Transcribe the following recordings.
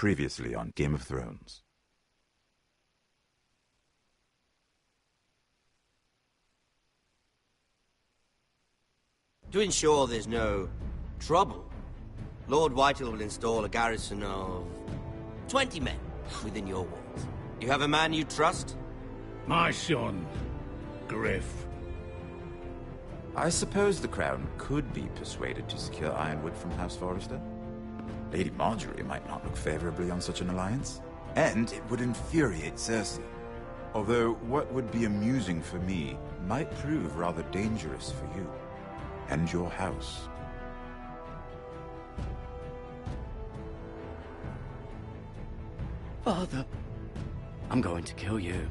Previously on Game of Thrones. To ensure there's no trouble, Lord Whitehill will install a garrison of 20 men within your walls. You have a man you trust? My son, Griff. I suppose the Crown could be persuaded to secure Ironwood from House Forrester. Lady Marjorie might not look favorably on such an alliance, and it would infuriate Cersei. Although what would be amusing for me might prove rather dangerous for you and your house. Father, I'm going to kill you.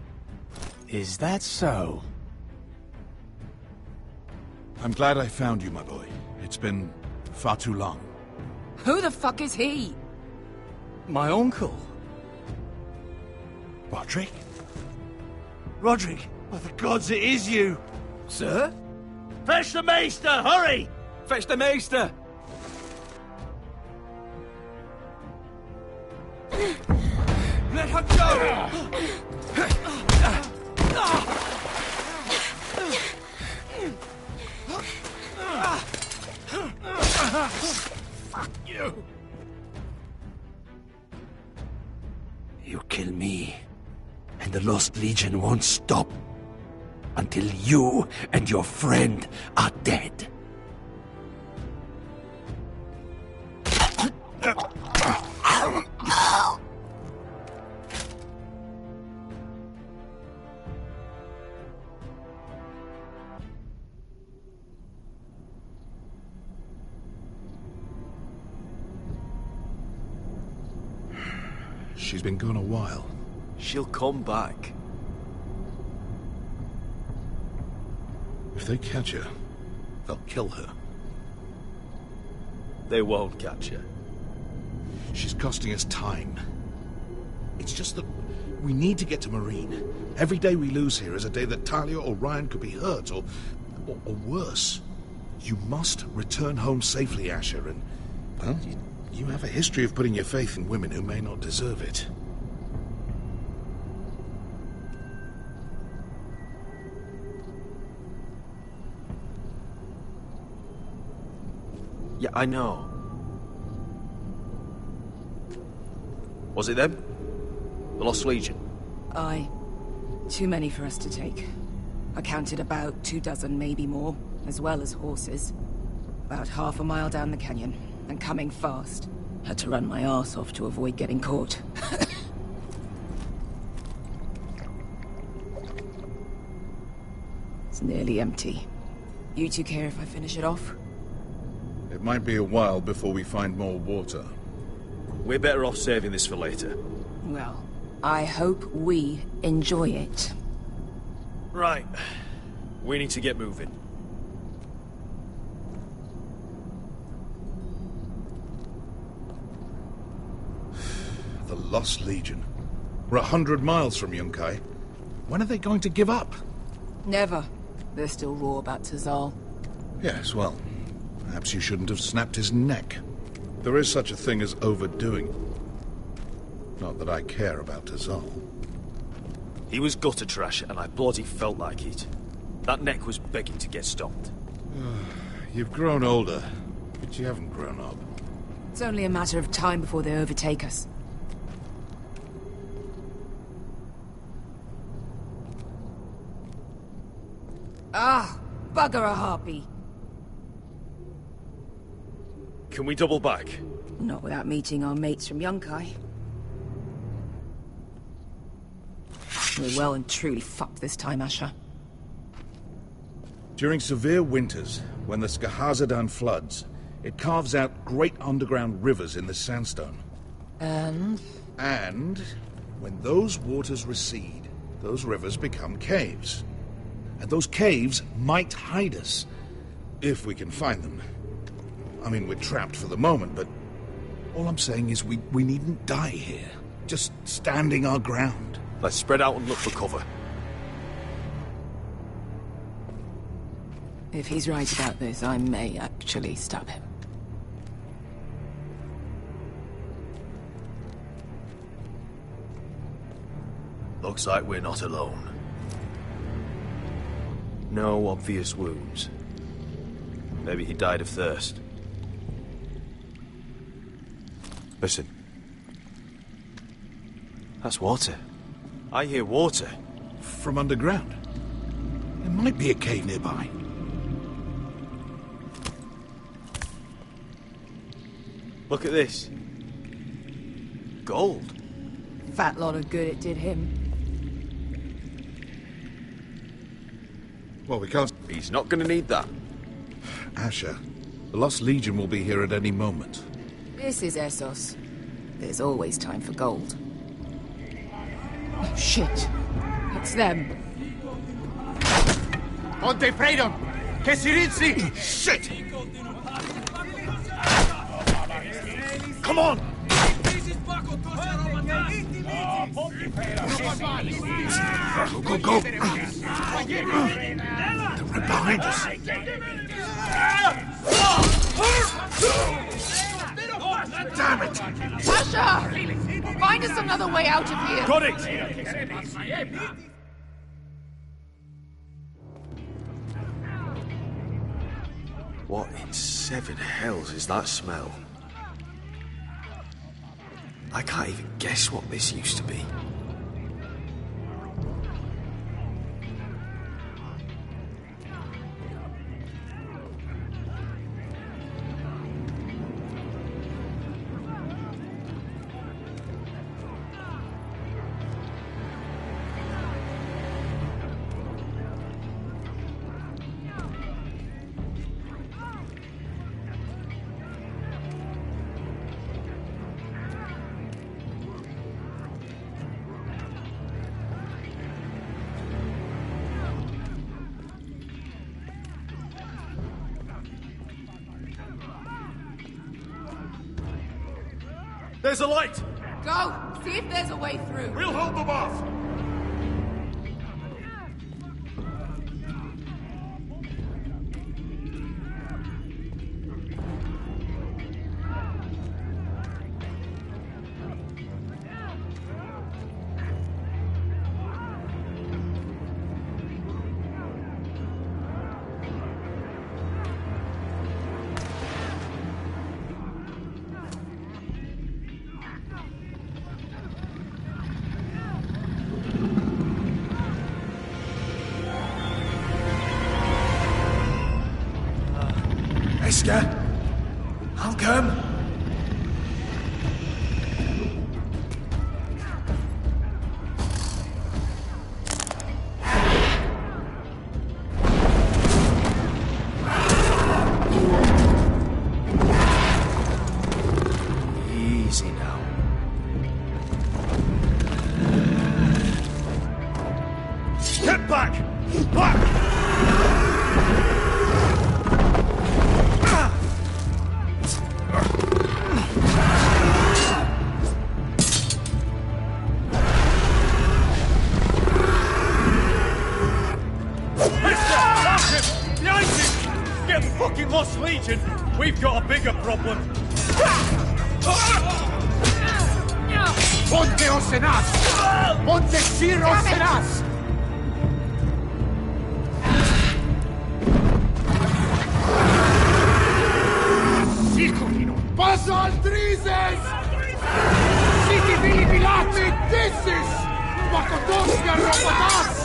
Is that so? I'm glad I found you, my boy. It's been far too long. Who the fuck is he? My uncle. Roderick? Roderick, by the gods, it is you! Sir? Fetch the maester, hurry! Fetch the maester! Let her go! Fuck you! You kill me, and the Lost Legion won't stop until you and your friend are dead. She's been gone a while. She'll come back. If they catch her, they'll kill her. They won't catch her. She's costing us time. It's just that we need to get to Marine. Every day we lose here is a day that Talia or Ryan could be hurt, or worse. You must return home safely, Asher, and, well, you have a history of putting your faith in women who may not deserve it. Yeah, I know. Was it them? The Lost Legion? Aye. Too many for us to take. I counted about 24, maybe more, as well as horses. About half a mile down the canyon, and coming fast. Had to run my arse off to avoid getting caught. It's nearly empty. You two care if I finish it off? It might be a while before we find more water. We're better off saving this for later. Well, I hope we enjoy it. Right. We need to get moving. The Lost Legion. We're 100 miles from Yunkai. When are they going to give up? Never. They're still raw about Tazal. Yes, well, perhaps you shouldn't have snapped his neck. There is such a thing as overdoing. Not that I care about Tazal. He was gutter trash, and I bloody felt like it. That neck was begging to get stopped. You've grown older, but you haven't grown up. It's only a matter of time before they overtake us. Ah, bugger a harpy. Can we double back? Not without meeting our mates from Yunkai. We're well and truly fucked this time, Asher. During severe winters, when the Skahazadan floods, it carves out great underground rivers in the sandstone. And when those waters recede, those rivers become caves. And those caves might hide us, if we can find them. I mean, we're trapped for the moment, but all I'm saying is we needn't die here. Just standing our ground. Let's spread out and look for cover. if he's right about this, I may actually stab him. Looks like we're not alone. No obvious wounds. Maybe he died of thirst. Listen. That's water. I hear water. From underground. There might be a cave nearby. Look at this. Gold. Fat lot of good it did him. Well, we can't... He's not gonna need that. Asher, the Lost Legion will be here at any moment. This is Essos. There's always time for gold. Oh, shit. It's them. Ponte freedom! Che si rizzi! Shit! Come on! Go, go, go! They're right behind us. Damn it! Asher! Find us another way out of here! Got it! What in seven hells is that smell? I can't even guess what this used to be. There's a light! Go! See if there's a way through. We'll hold them off! Esker? I'll come. Easy now. Step back! Back! Lost Legion, we've got a bigger problem. Ponte Osenas! Ponte Sir Osenas! Sicurino! Paso al Drizes! Siti Vili Pilati! This is Wakotoska Robotas!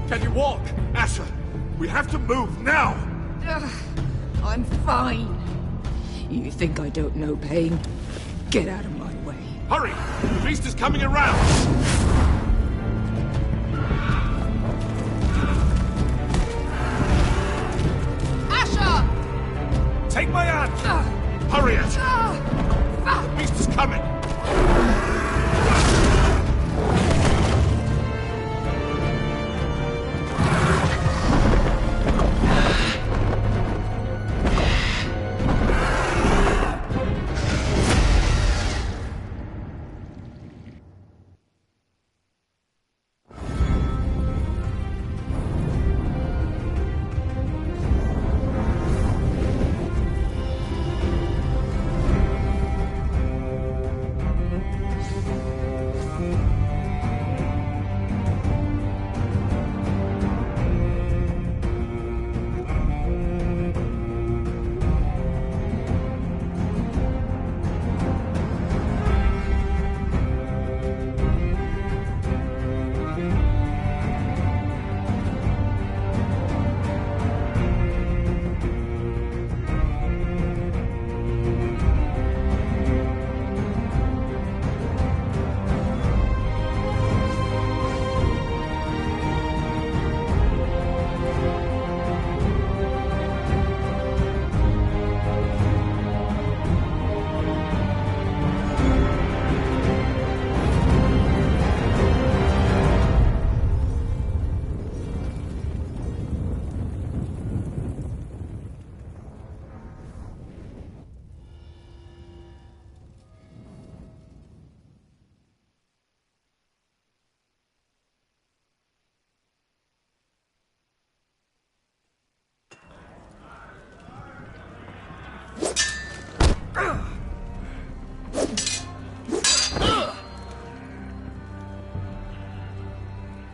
Can you walk? Asher, we have to move now! Ugh, I'm fine. You think I don't know pain? Get out of my way. Hurry! The beast is coming around! Asher! Take my hand! Hurry, Asher! The beast is coming!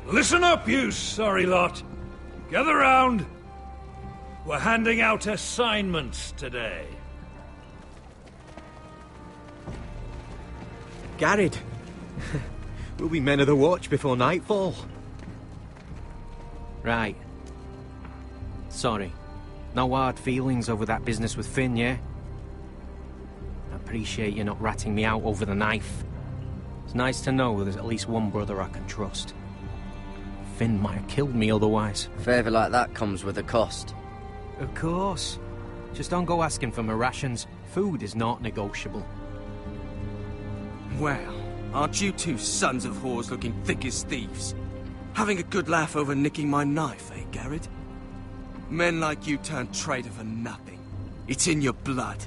Listen up, you sorry lot. Gather round. We're handing out assignments today. Garrett. We'll be men of the watch before nightfall. Right. Sorry. No hard feelings over that business with Finn, yeah? I appreciate you not ratting me out over the knife. It's nice to know there's at least one brother I can trust. Finn might have killed me otherwise. A favour like that comes with a cost. Of course. Just don't go asking for my rations. Food is not negotiable. Well, aren't you two sons of whores looking thick as thieves? Having a good laugh over nicking my knife, eh, Garrett? Men like you turn traitor for nothing. It's in your blood.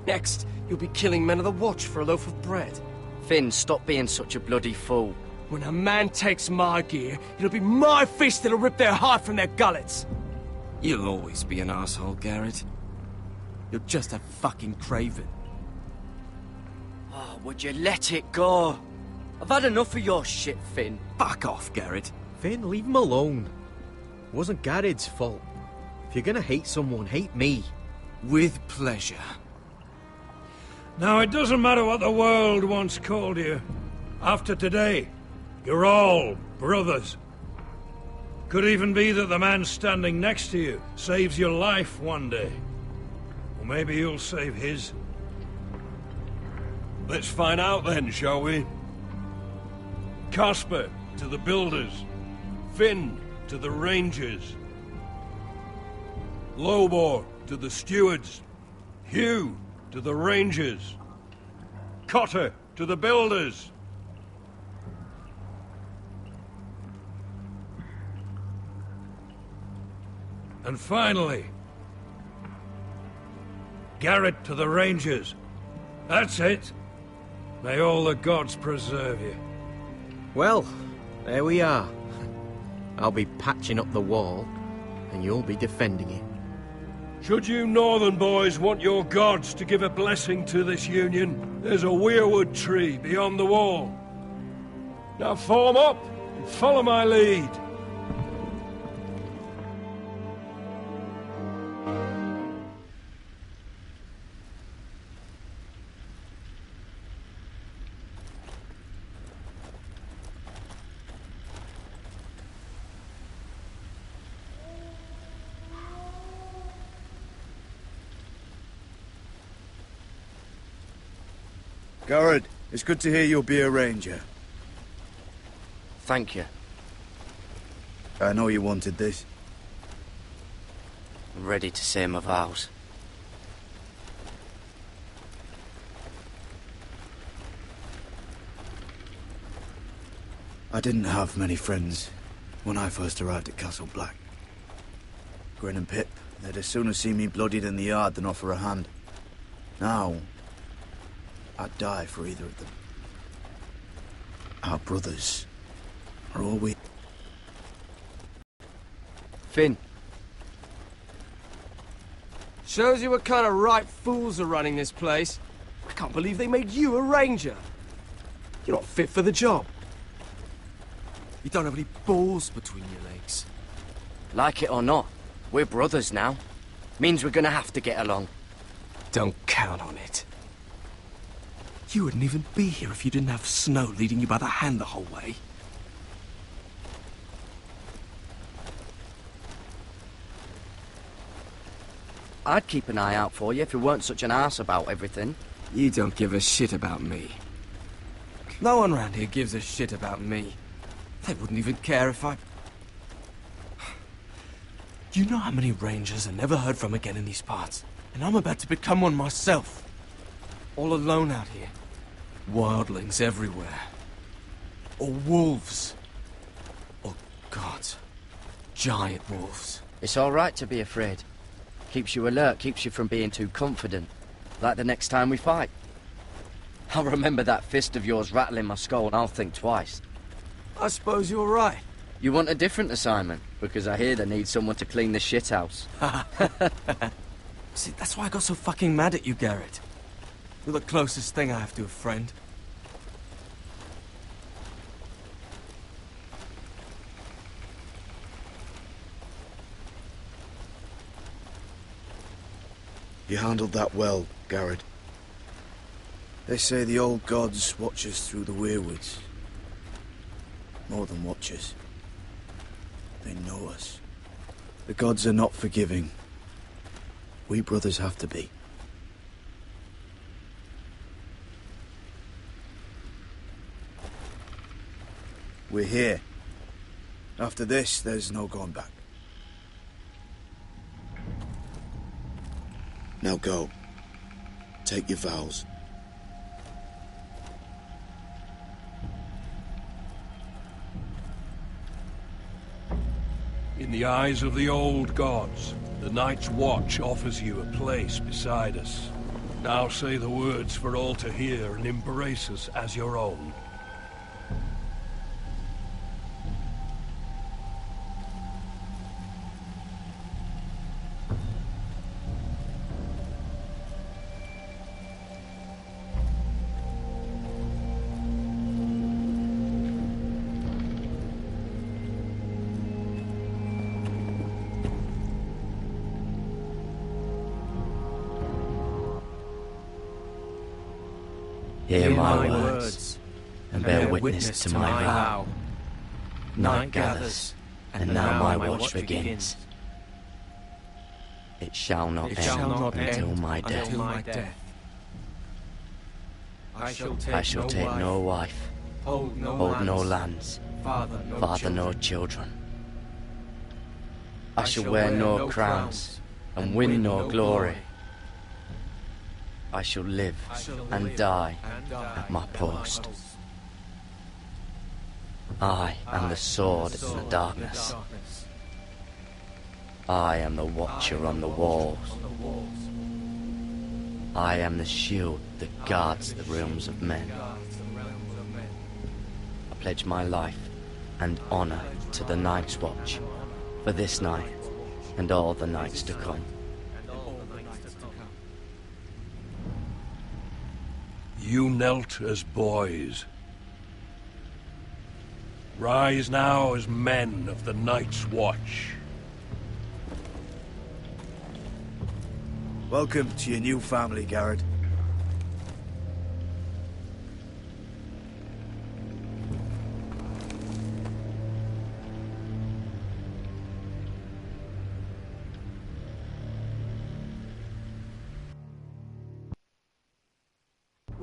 Next, you'll be killing men of the watch for a loaf of bread. Finn, stop being such a bloody fool. When a man takes my gear, it'll be my fist that'll rip their heart from their gullets. You'll always be an asshole, Garrett. You're just a fucking craven. Oh, would you let it go? I've had enough of your shit, Finn. Fuck off, Garrett. Finn, leave him alone. It wasn't Garrett's fault. If you're gonna hate someone, hate me. With pleasure. Now, it doesn't matter what the world once called you. After today, you're all brothers. Could even be that the man standing next to you saves your life one day. Or maybe you'll save his. Let's find out then, shall we? Casper to the builders. Finn to the rangers. Lobor to the stewards. Hugh to the rangers. Cotter to the builders. And finally, Garrett to the Rangers. That's it. May all the gods preserve you. Well, there we are. I'll be patching up the wall, and you'll be defending it. Should you northern boys want your gods to give a blessing to this union, there's a weirwood tree beyond the wall. Now form up and follow my lead. Garrett, it's good to hear you'll be a ranger. Thank you. I know you wanted this. I'm ready to say my vows. I didn't have many friends when I first arrived at Castle Black. Grin and Pip, they'd as soon as see me bloodied in the yard than offer a hand. Now, I'd die for either of them. Our brothers are all we... Finn. Shows you what kind of right fools are running this place. I can't believe they made you a ranger. You're not fit for the job. You don't have any balls between your legs. Like it or not, we're brothers now. Means we're gonna have to get along. Don't count on it. You wouldn't even be here if you didn't have Snow leading you by the hand the whole way. I'd keep an eye out for you if you weren't such an arse about everything. You don't give a shit about me. No one around here gives a shit about me. They wouldn't even care if I... You know how many rangers are never heard from again in these parts? And I'm about to become one myself. All alone out here. Wildlings everywhere. Or wolves. Or gods. Giant wolves. It's all right to be afraid. Keeps you alert, keeps you from being too confident. Like the next time we fight. I'll remember that fist of yours rattling my skull and I'll think twice. I suppose you're right. You want a different assignment? Because I hear they need someone to clean the shithouse. See, that's why I got so fucking mad at you, Garrett. You're the closest thing I have to a friend. You handled that well, Garrett. They say the old gods watch us through the weirwoods. More than watch us. They know us. The gods are not forgiving. We brothers have to be. We're here. After this, there's no going back. Now go. Take your vows. In the eyes of the old gods, the Night's Watch offers you a place beside us. Now say the words for all to hear and embrace us as your own. Hear my words, and bear witness to my vow. Night gathers, and now my watch begins. It shall not end until my death. I shall take no wife, hold no lands, father no children. I shall wear no crowns, and win no glory. I shall live and die at my post. I am the sword in the darkness. I am the watcher on the walls. I am the shield that guards the realms of men. I pledge my life and honor to the Night's Watch for this night and all the nights to come. You knelt as boys. Rise now as men of the Night's Watch. Welcome to your new family, Garrett.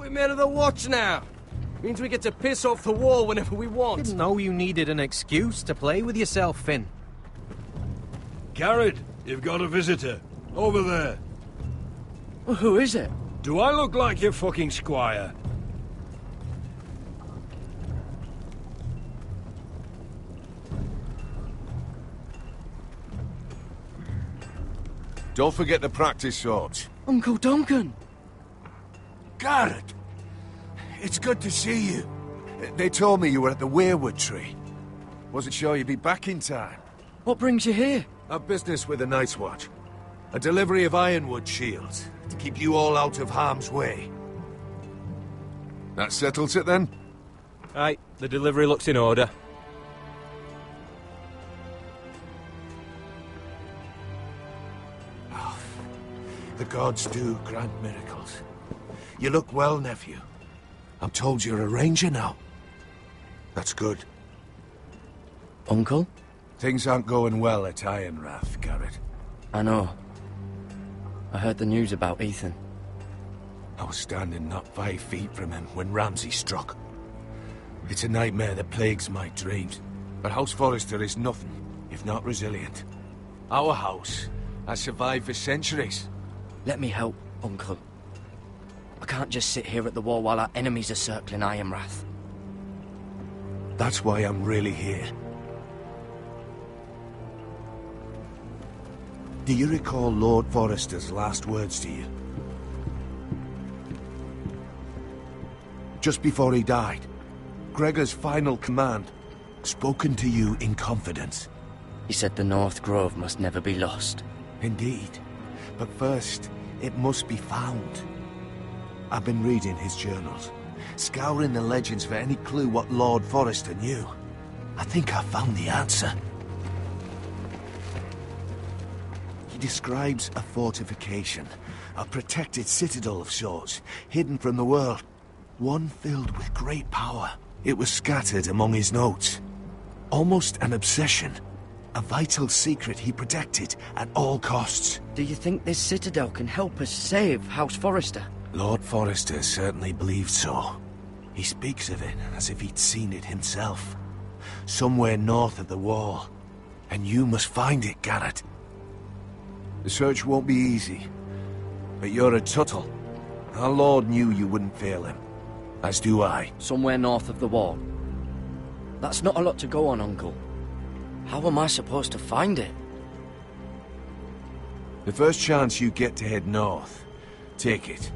We're men of the watch now. Means we get to piss off the wall whenever we want. Didn't know you needed an excuse to play with yourself, Finn. Garrett, you've got a visitor. Over there. Well, who is it? Do I look like your fucking squire? Don't forget the practice swords. Uncle Duncan! Garrett! It's good to see you. They told me you were at the weirwood tree. Wasn't sure you'd be back in time. What brings you here? A business with the Night's Watch. A delivery of ironwood shields, to keep you all out of harm's way. That settles it then? Aye, the delivery looks in order. Oh, the gods do grant miracles. You look well, nephew. I'm told you're a ranger now. That's good. Uncle? Things aren't going well at Ironrath, Garrett. I know. I heard the news about Ethan. I was standing not 5 feet from him when Ramsay struck. It's a nightmare that plagues my dreams. But House Forrester is nothing if not resilient. Our house has survived for centuries. Let me help, Uncle. I can't just sit here at the wall while our enemies are circling Ironrath. That's why I'm really here. Do you recall Lord Forrester's last words to you? Just before he died, Gregor's final command, spoken to you in confidence. He said the North Grove must never be lost. Indeed. But first, it must be found. I've been reading his journals, scouring the legends for any clue what Lord Forrester knew. I think I found the answer. He describes a fortification, a protected citadel of sorts, hidden from the world. One filled with great power. It was scattered among his notes. Almost an obsession. A vital secret he protected at all costs. Do you think this citadel can help us save House Forrester? Lord Forrester certainly believed so. He speaks of it as if he'd seen it himself. Somewhere north of the wall. And you must find it, Garrett. The search won't be easy. But you're a Tuttle. Our Lord knew you wouldn't fail him. As do I. Somewhere north of the wall. That's not a lot to go on, Uncle. How am I supposed to find it? The first chance you get to head north, take it.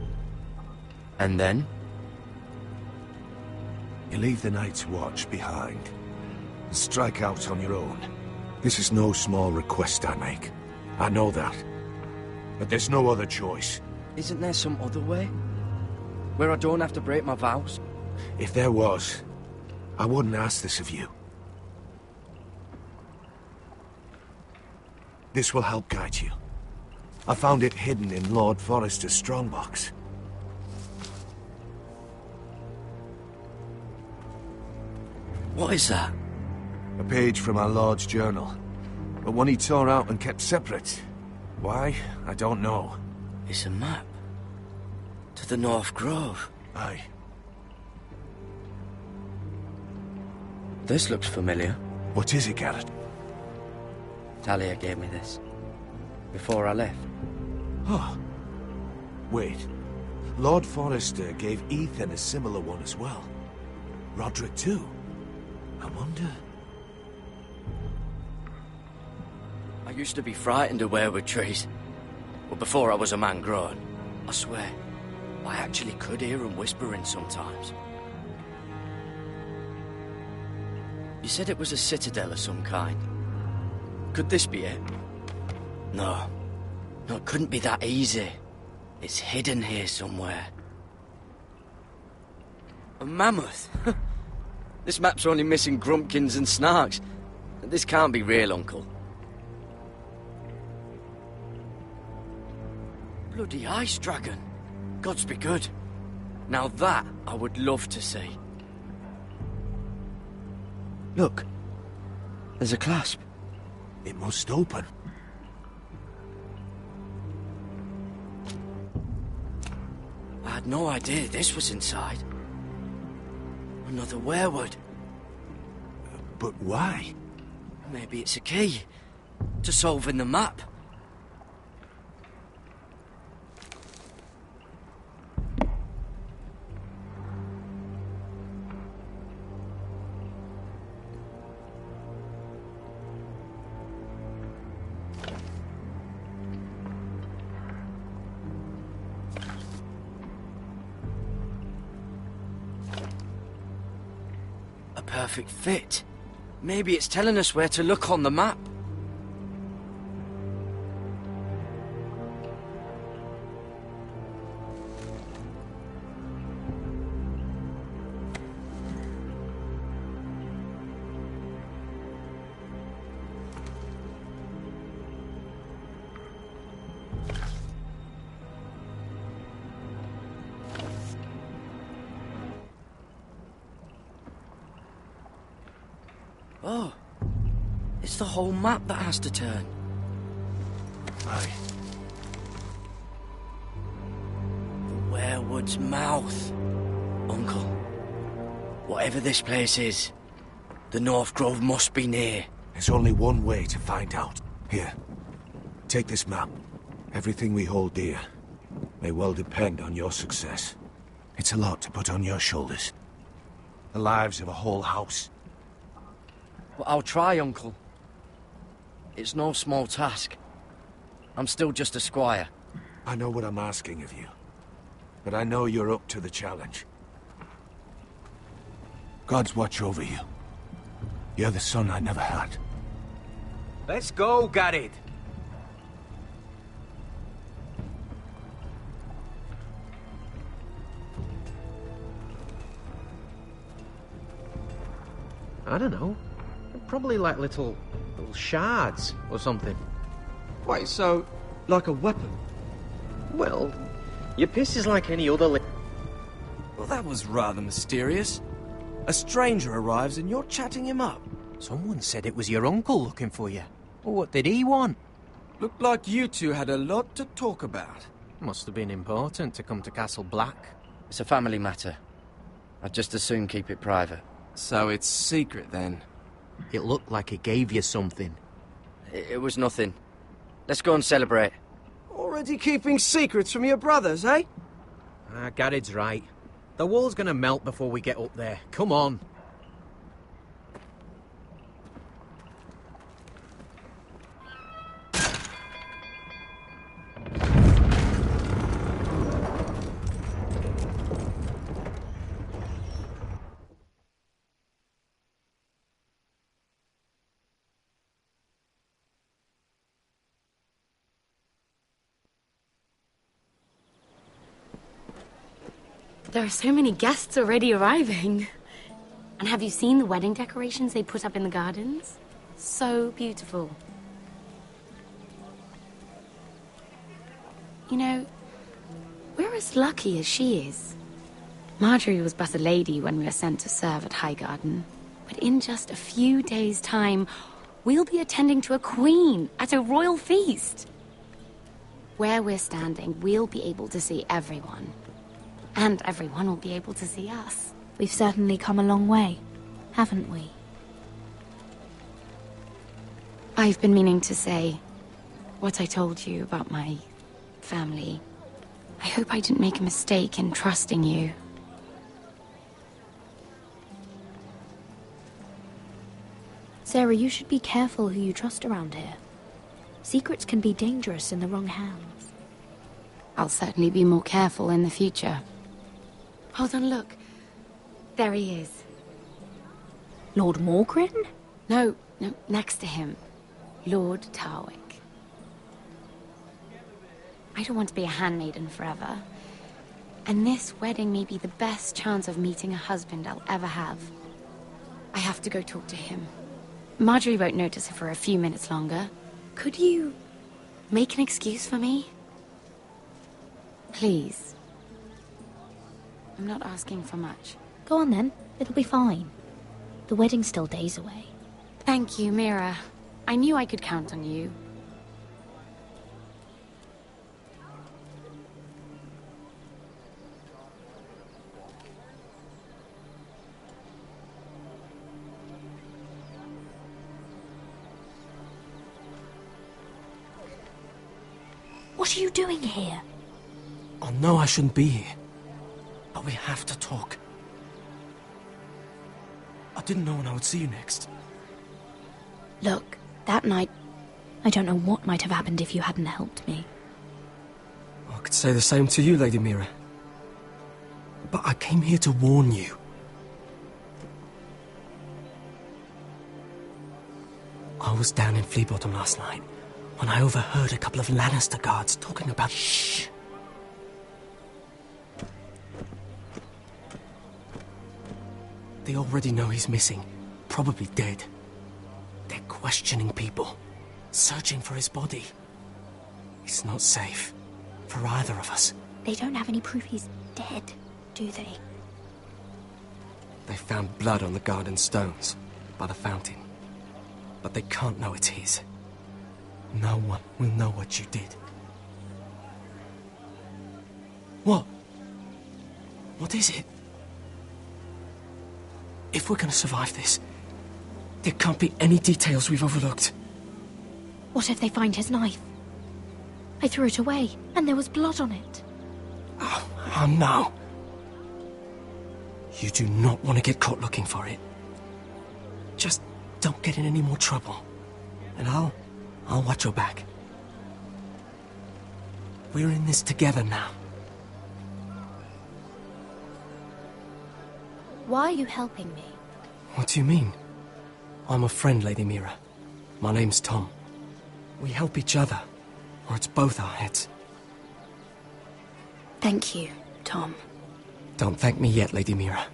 And then? You leave the Night's Watch behind. And strike out on your own. This is no small request I make. I know that. But there's no other choice. Isn't there some other way? Where I don't have to break my vows? If there was, I wouldn't ask this of you. This will help guide you. I found it hidden in Lord Forrester's strongbox. What is that? A page from our Lord's journal. But one he tore out and kept separate. Why? I don't know. It's a map. To the North Grove. Aye. This looks familiar. What is it, Garrett? Talia gave me this. Before I left. Oh. Wait. Lord Forrester gave Ethan a similar one as well. Roderick too. I wonder... I used to be frightened of weirwood trees. But before I was a man grown, I swear, I actually could hear them whispering sometimes. You said it was a citadel of some kind. Could this be it? No. No, it couldn't be that easy. It's hidden here somewhere. A mammoth? This map's only missing grumpkins and snarks. This can't be real, Uncle. Bloody ice dragon. Gods be good. Now that I would love to see. Look. There's a clasp. It must open. I had no idea this was inside. Another werewood. But why? Maybe it's a key to solving the map. A perfect fit. Maybe it's telling us where to look on the map. Oh, it's the whole map that has to turn. Aye. The werewood's mouth. Uncle, whatever this place is, the North Grove must be near. There's only one way to find out. Here, take this map. Everything we hold dear may well depend on your success. It's a lot to put on your shoulders. The lives of a whole house. Well, I'll try, Uncle. It's no small task. I'm still just a squire. I know what I'm asking of you, but I know you're up to the challenge. God's watch over you. You're the son I never had. Let's go, Garrett. I don't know. Probably like little shards or something. Wait, so, like a weapon? Well, your piss is like any other Well, that was rather mysterious. A stranger arrives and you're chatting him up. Someone said it was your uncle looking for you. Well, what did he want? Looked like you two had a lot to talk about. Must have been important to come to Castle Black. It's a family matter. I'd just as soon keep it private. So it's secret, then? It looked like he gave you something. It was nothing. Let's go and celebrate. Already keeping secrets from your brothers, eh? Garrett's right. The wall's gonna melt before we get up there. Come on. There are so many guests already arriving. And have you seen the wedding decorations they put up in the gardens? So beautiful. You know, we're as lucky as she is. Marjorie was but a lady when we were sent to serve at Highgarden. But in just a few days' time, we'll be attending to a queen at a royal feast. Where we're standing, we'll be able to see everyone. And everyone will be able to see us. We've certainly come a long way, haven't we? I've been meaning to say what I told you about my family. I hope I didn't make a mistake in trusting you. Sarah, you should be careful who you trust around here. Secrets can be dangerous in the wrong hands. I'll certainly be more careful in the future. Hold on, look. There he is. Lord Morgrin? No, next to him. Lord Tarwick. I don't want to be a handmaiden forever. And this wedding may be the best chance of meeting a husband I'll ever have. I have to go talk to him. Marjorie won't notice it for a few minutes longer. Could you make an excuse for me? Please. I'm not asking for much. Go on then. It'll be fine. The wedding's still days away. Thank you, Mira. I knew I could count on you. What are you doing here? I know I shouldn't be here, but we have to talk. I didn't know when I would see you next. Look, that night, I don't know what might have happened if you hadn't helped me. I could say the same to you, Lady Mira. But I came here to warn you. I was down in Fleabottom last night when I overheard a couple of Lannister guards talking about... Shh! They already know he's missing, probably dead. They're questioning people, searching for his body. It's not safe for either of us. They don't have any proof he's dead, do they? They found blood on the garden stones by the fountain, but they can't know it's his. No one will know what you did. What? What is it? If we're gonna survive this, there can't be any details we've overlooked. What if they find his knife? I threw it away, and there was blood on it. Oh no. You do not want to get caught looking for it. Just don't get in any more trouble. And I'll watch your back. We're in this together now. Why are you helping me? What do you mean? I'm a friend, Lady Mira. My name's Tom. We help each other, or it's both our heads. Thank you, Tom. Don't thank me yet, Lady Mira.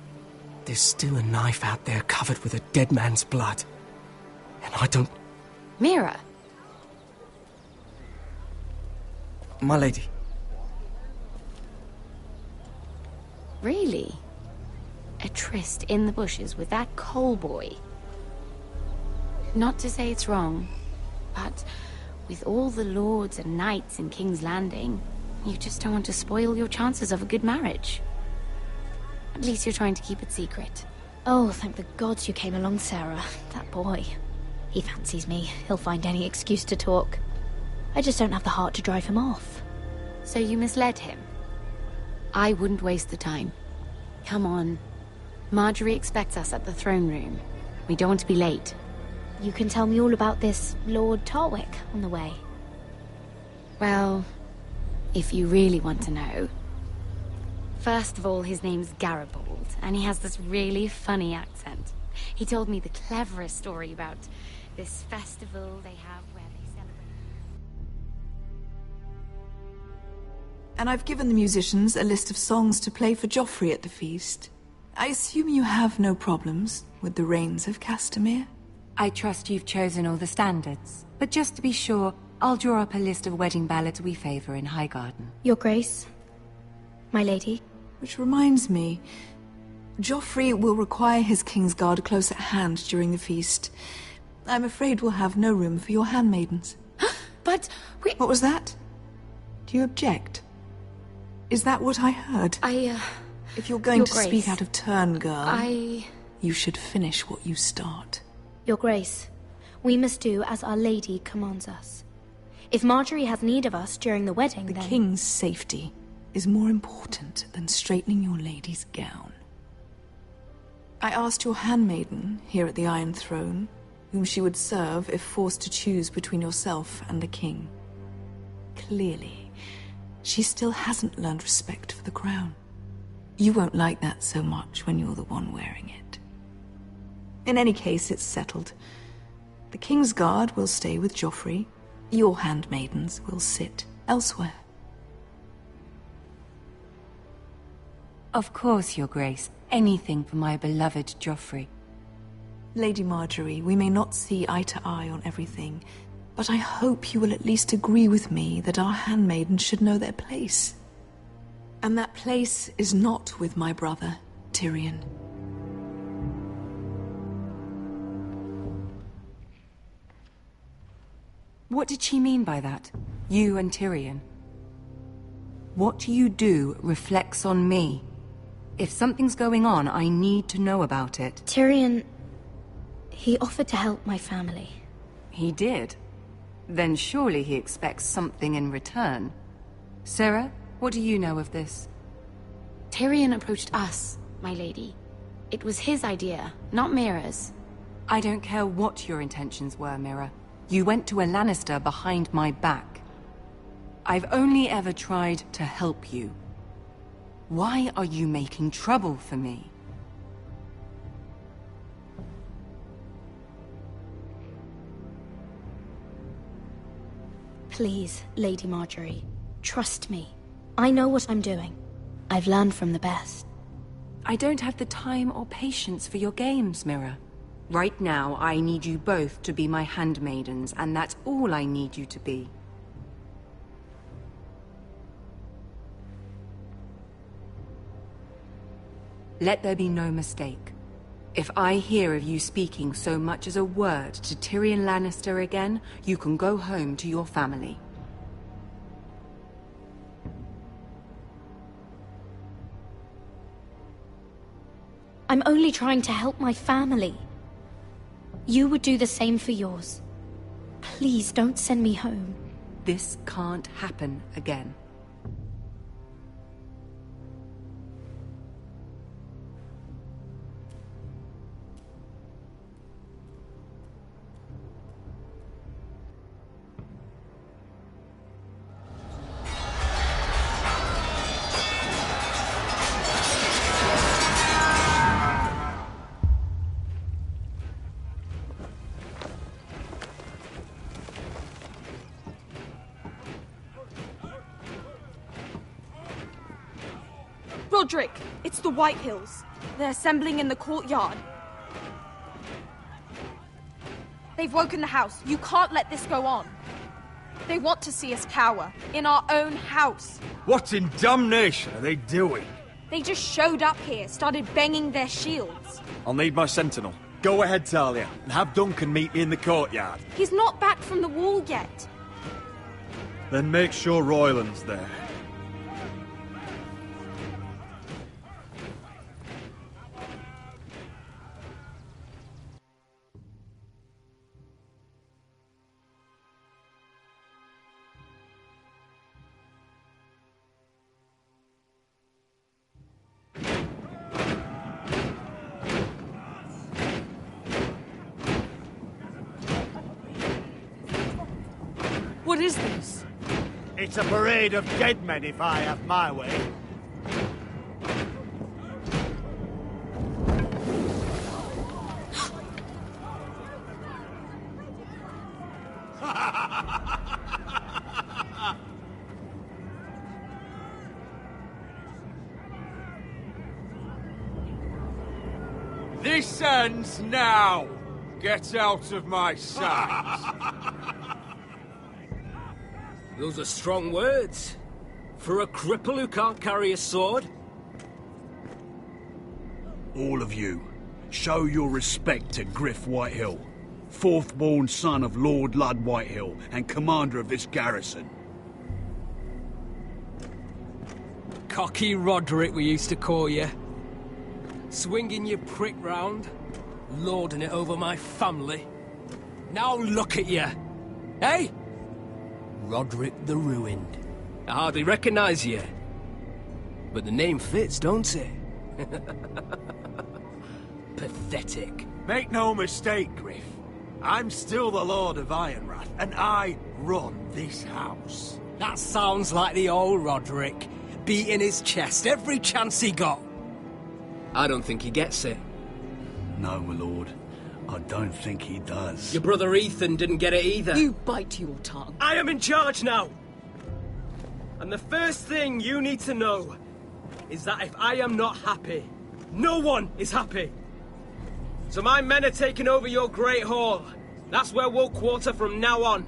There's still a knife out there covered with a dead man's blood. And I don't... Mira! My lady. Really? A tryst in the bushes with that coal boy? Not to say it's wrong, but with all the lords and knights in King's Landing, you just don't want to spoil your chances of a good marriage. At least you're trying to keep it secret. Oh, thank the gods you came along, Sarah. That boy. He fancies me. He'll find any excuse to talk. I just don't have the heart to drive him off. So you misled him? I wouldn't waste the time. Come on. Marjorie expects us at the throne room. We don't want to be late. You can tell me all about this Lord Tarwick on the way. Well, if you really want to know. First of all, his name's Garibald, and he has this really funny accent. He told me the cleverest story about this festival they have where they celebrate... And I've given the musicians a list of songs to play for Joffrey at the feast. I assume you have no problems with the Rains of Castamere? I trust you've chosen all the standards. But just to be sure, I'll draw up a list of wedding ballads we favor in Highgarden. Your Grace. My lady. Which reminds me, Joffrey will require his Kingsguard close at hand during the feast. I'm afraid we'll have no room for your handmaidens. But we... What was that? Do you object? Is that what I heard? If you're going to speak out of turn, girl, you should finish what you start. Your Grace, we must do as Our Lady commands us. If Marjorie has need of us during the wedding, then... The King's safety is more important than straightening your lady's gown. I asked your handmaiden here at the Iron Throne whom she would serve if forced to choose between yourself and the King. Clearly, she still hasn't learned respect for the crown. You won't like that so much when you're the one wearing it. In any case, it's settled. The King's Guard will stay with Joffrey. Your handmaidens will sit elsewhere. Of course, Your Grace. Anything for my beloved Joffrey. Lady Marjorie, we may not see eye to eye on everything, but I hope you will at least agree with me that our handmaidens should know their place. And that place is not with my brother, Tyrion. What did she mean by that? You and Tyrion? What you do reflects on me. If something's going on, I need to know about it. Tyrion... he offered to help my family. He did? Then surely he expects something in return. Sarah, what do you know of this? Tyrion approached us, my lady. It was his idea, not Mira's. I don't care what your intentions were, Mira. You went to a Lannister behind my back. I've only ever tried to help you. Why are you making trouble for me? Please, Lady Marjorie, trust me. I know what I'm doing. I've learned from the best. I don't have the time or patience for your games, Mira. Right now, I need you both to be my handmaidens, and that's all I need you to be. Let there be no mistake. If I hear of you speaking so much as a word to Tyrion Lannister again, you can go home to your family. I'm only trying to help my family. You would do the same for yours. Please don't send me home. This can't happen again. Roderick, it's the White Hills. They're assembling in the courtyard. They've woken the house. You can't let this go on. They want to see us cower. In our own house. What in damnation are they doing? They just showed up here, started banging their shields. I'll need my sentinel. Go ahead, Talia, and have Duncan meet me in the courtyard. He's not back from the wall yet. Then make sure Royland's there. What is this? It's a parade of dead men, if I have my way. This ends now! Get out of my sight! Those are strong words. For a cripple who can't carry a sword? All of you, show your respect to Griff Whitehill, fourth-born son of Lord Ludd Whitehill and commander of this garrison. Cocky Roderick, we used to call you. Swinging your prick round, lording it over my family. Now look at you. Hey? Roderick the Ruined. I hardly recognise you. But the name fits, don't it? Pathetic. Make no mistake, Griff. I'm still the Lord of Ironrath, and I run this house. That sounds like the old Roderick, beating his chest every chance he got. I don't think he gets it. No, my lord. I don't think he does. Your brother Ethan didn't get it either. You bite your tongue. I am in charge now! And the first thing you need to know is that if I am not happy, no one is happy. So my men are taking over your Great Hall. That's where we'll quarter from now on.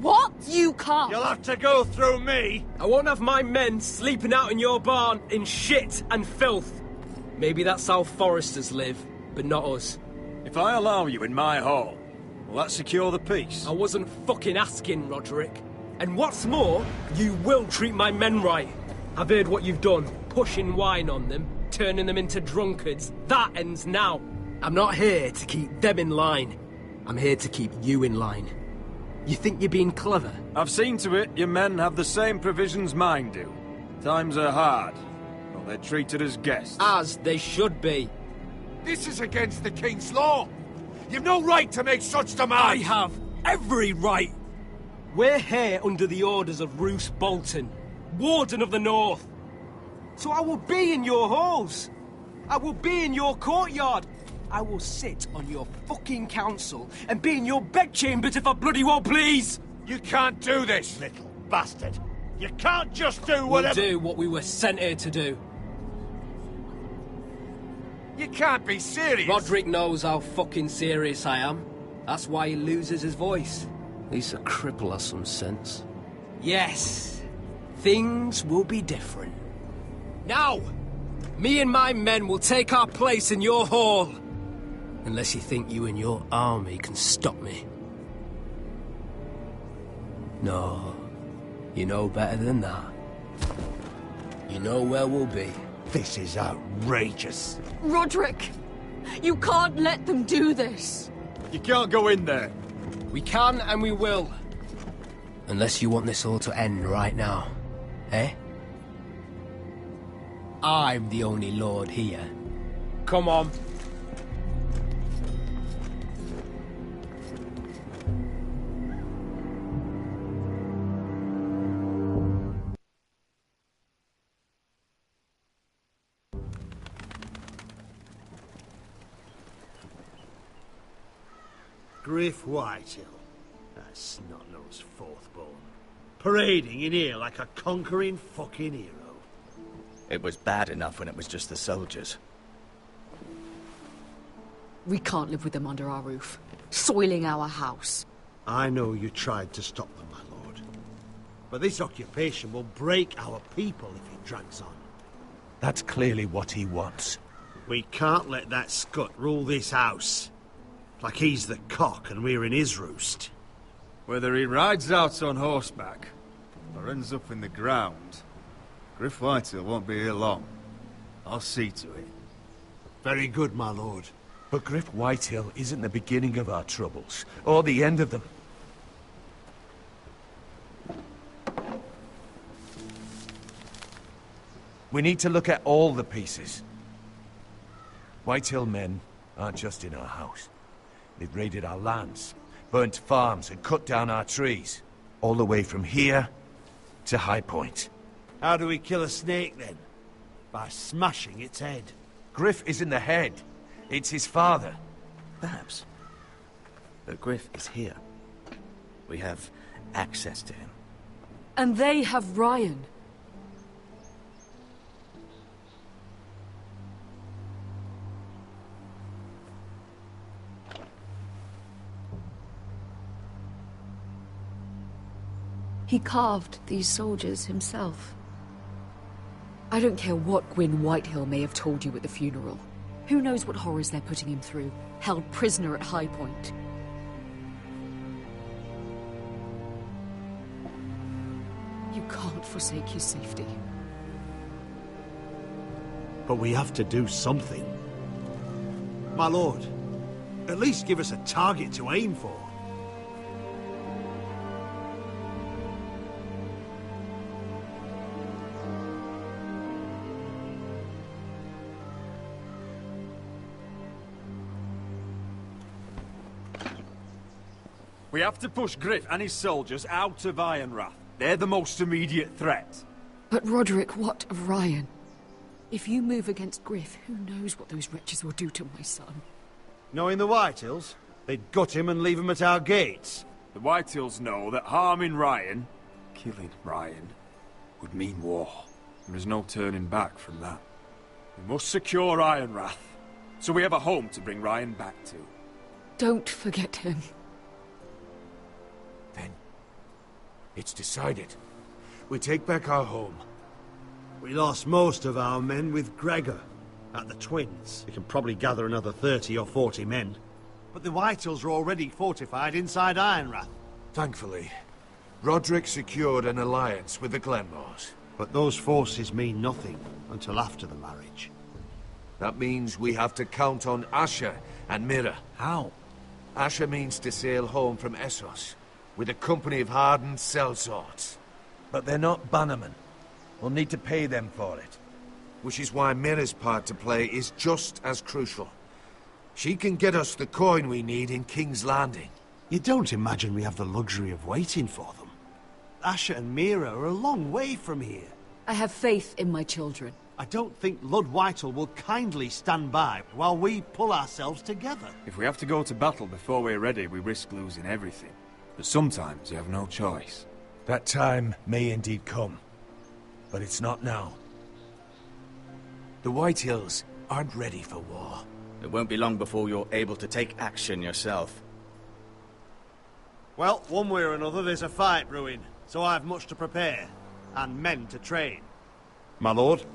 What? You can't. You'll have to go through me. I won't have my men sleeping out in your barn in shit and filth. Maybe that's how Foresters live, but not us. If I allow you in my hall, will that secure the peace? I wasn't fucking asking, Roderick. And what's more, you will treat my men right. I've heard what you've done, pushing wine on them, turning them into drunkards. That ends now. I'm not here to keep them in line. I'm here to keep you in line. You think you're being clever? I've seen to it your men have the same provisions mine do. Times are hard, but they're treated as guests. As they should be. This is against the King's law. You've no right to make such demands. I have every right. We're here under the orders of Roose Bolton, Warden of the North. So I will be in your halls. I will be in your courtyard. I will sit on your fucking council and be in your bedchambers if I bloody well please. You can't do this, little bastard. You can't just do whatever... We'll do what we were sent here to do. You can't be serious. Roderick knows how fucking serious I am. That's why he loses his voice. He's a cripple has some sense. Yes. Things will be different. Now, me and my men will take our place in your hall. Unless you think you and your army can stop me. No. You know better than that. You know where we'll be. This is outrageous. Roderick! You can't let them do this! You can't go in there. We can and we will. Unless you want this all to end right now. Eh? I'm the only lord here. Come on. Griff Whitehill. That snot-nosed fourth-born. Parading in here like a conquering fucking hero. It was bad enough when it was just the soldiers. We can't live with them under our roof, soiling our house. I know you tried to stop them, my lord. But this occupation will break our people if it drags on. That's clearly what he wants. We can't let that scut rule this house. Like he's the cock and we're in his roost. Whether he rides out on horseback or ends up in the ground, Griff Whitehill won't be here long. I'll see to it. Very good, my lord. But Griff Whitehill isn't the beginning of our troubles, or the end of them. We need to look at all the pieces. Whitehill men aren't just in our house. They've raided our lands, burnt farms and cut down our trees. All the way from here to High Point. How do we kill a snake, then? By smashing its head. Griff isn't the head. It's his father. Perhaps. But Griff is here. We have access to him. And they have Ryan. He carved these soldiers himself. I don't care what Gwyn Whitehill may have told you at the funeral. Who knows what horrors they're putting him through, held prisoner at High Point. You can't forsake his safety. But we have to do something. My lord, at least give us a target to aim for. We have to push Griff and his soldiers out of Ironrath. They're the most immediate threat. But Roderick, what of Ryan? If you move against Griff, who knows what those wretches will do to my son? Knowing the Whitehills, they'd gut him and leave him at our gates. The Whitehills know that harming Ryan, killing Ryan, would mean war. There's no turning back from that. We must secure Ironrath, so we have a home to bring Ryan back to. Don't forget him. Then, it's decided. We take back our home. We lost most of our men with Gregor at the Twins. We can probably gather another 30 or 40 men. But the Whitehills are already fortified inside Ironrath. Thankfully, Roderick secured an alliance with the Glenmores. But those forces mean nothing until after the marriage. That means we have to count on Asher and Mira. How? Asher means to sail home from Essos. with a company of hardened sellswords. But they're not bannermen. We'll need to pay them for it. Which is why Mira's part to play is just as crucial. She can get us the coin we need in King's Landing. You don't imagine we have the luxury of waiting for them? Asher and Mira are a long way from here. I have faith in my children. I don't think Lord Whitehall will kindly stand by while we pull ourselves together. If we have to go to battle before we're ready, we risk losing everything. But sometimes you have no choice. That time may indeed come, but it's not now. The Whitehills aren't ready for war. It won't be long before you're able to take action yourself. Well, one way or another there's a fight brewing, so I have much to prepare, and men to train. My lord?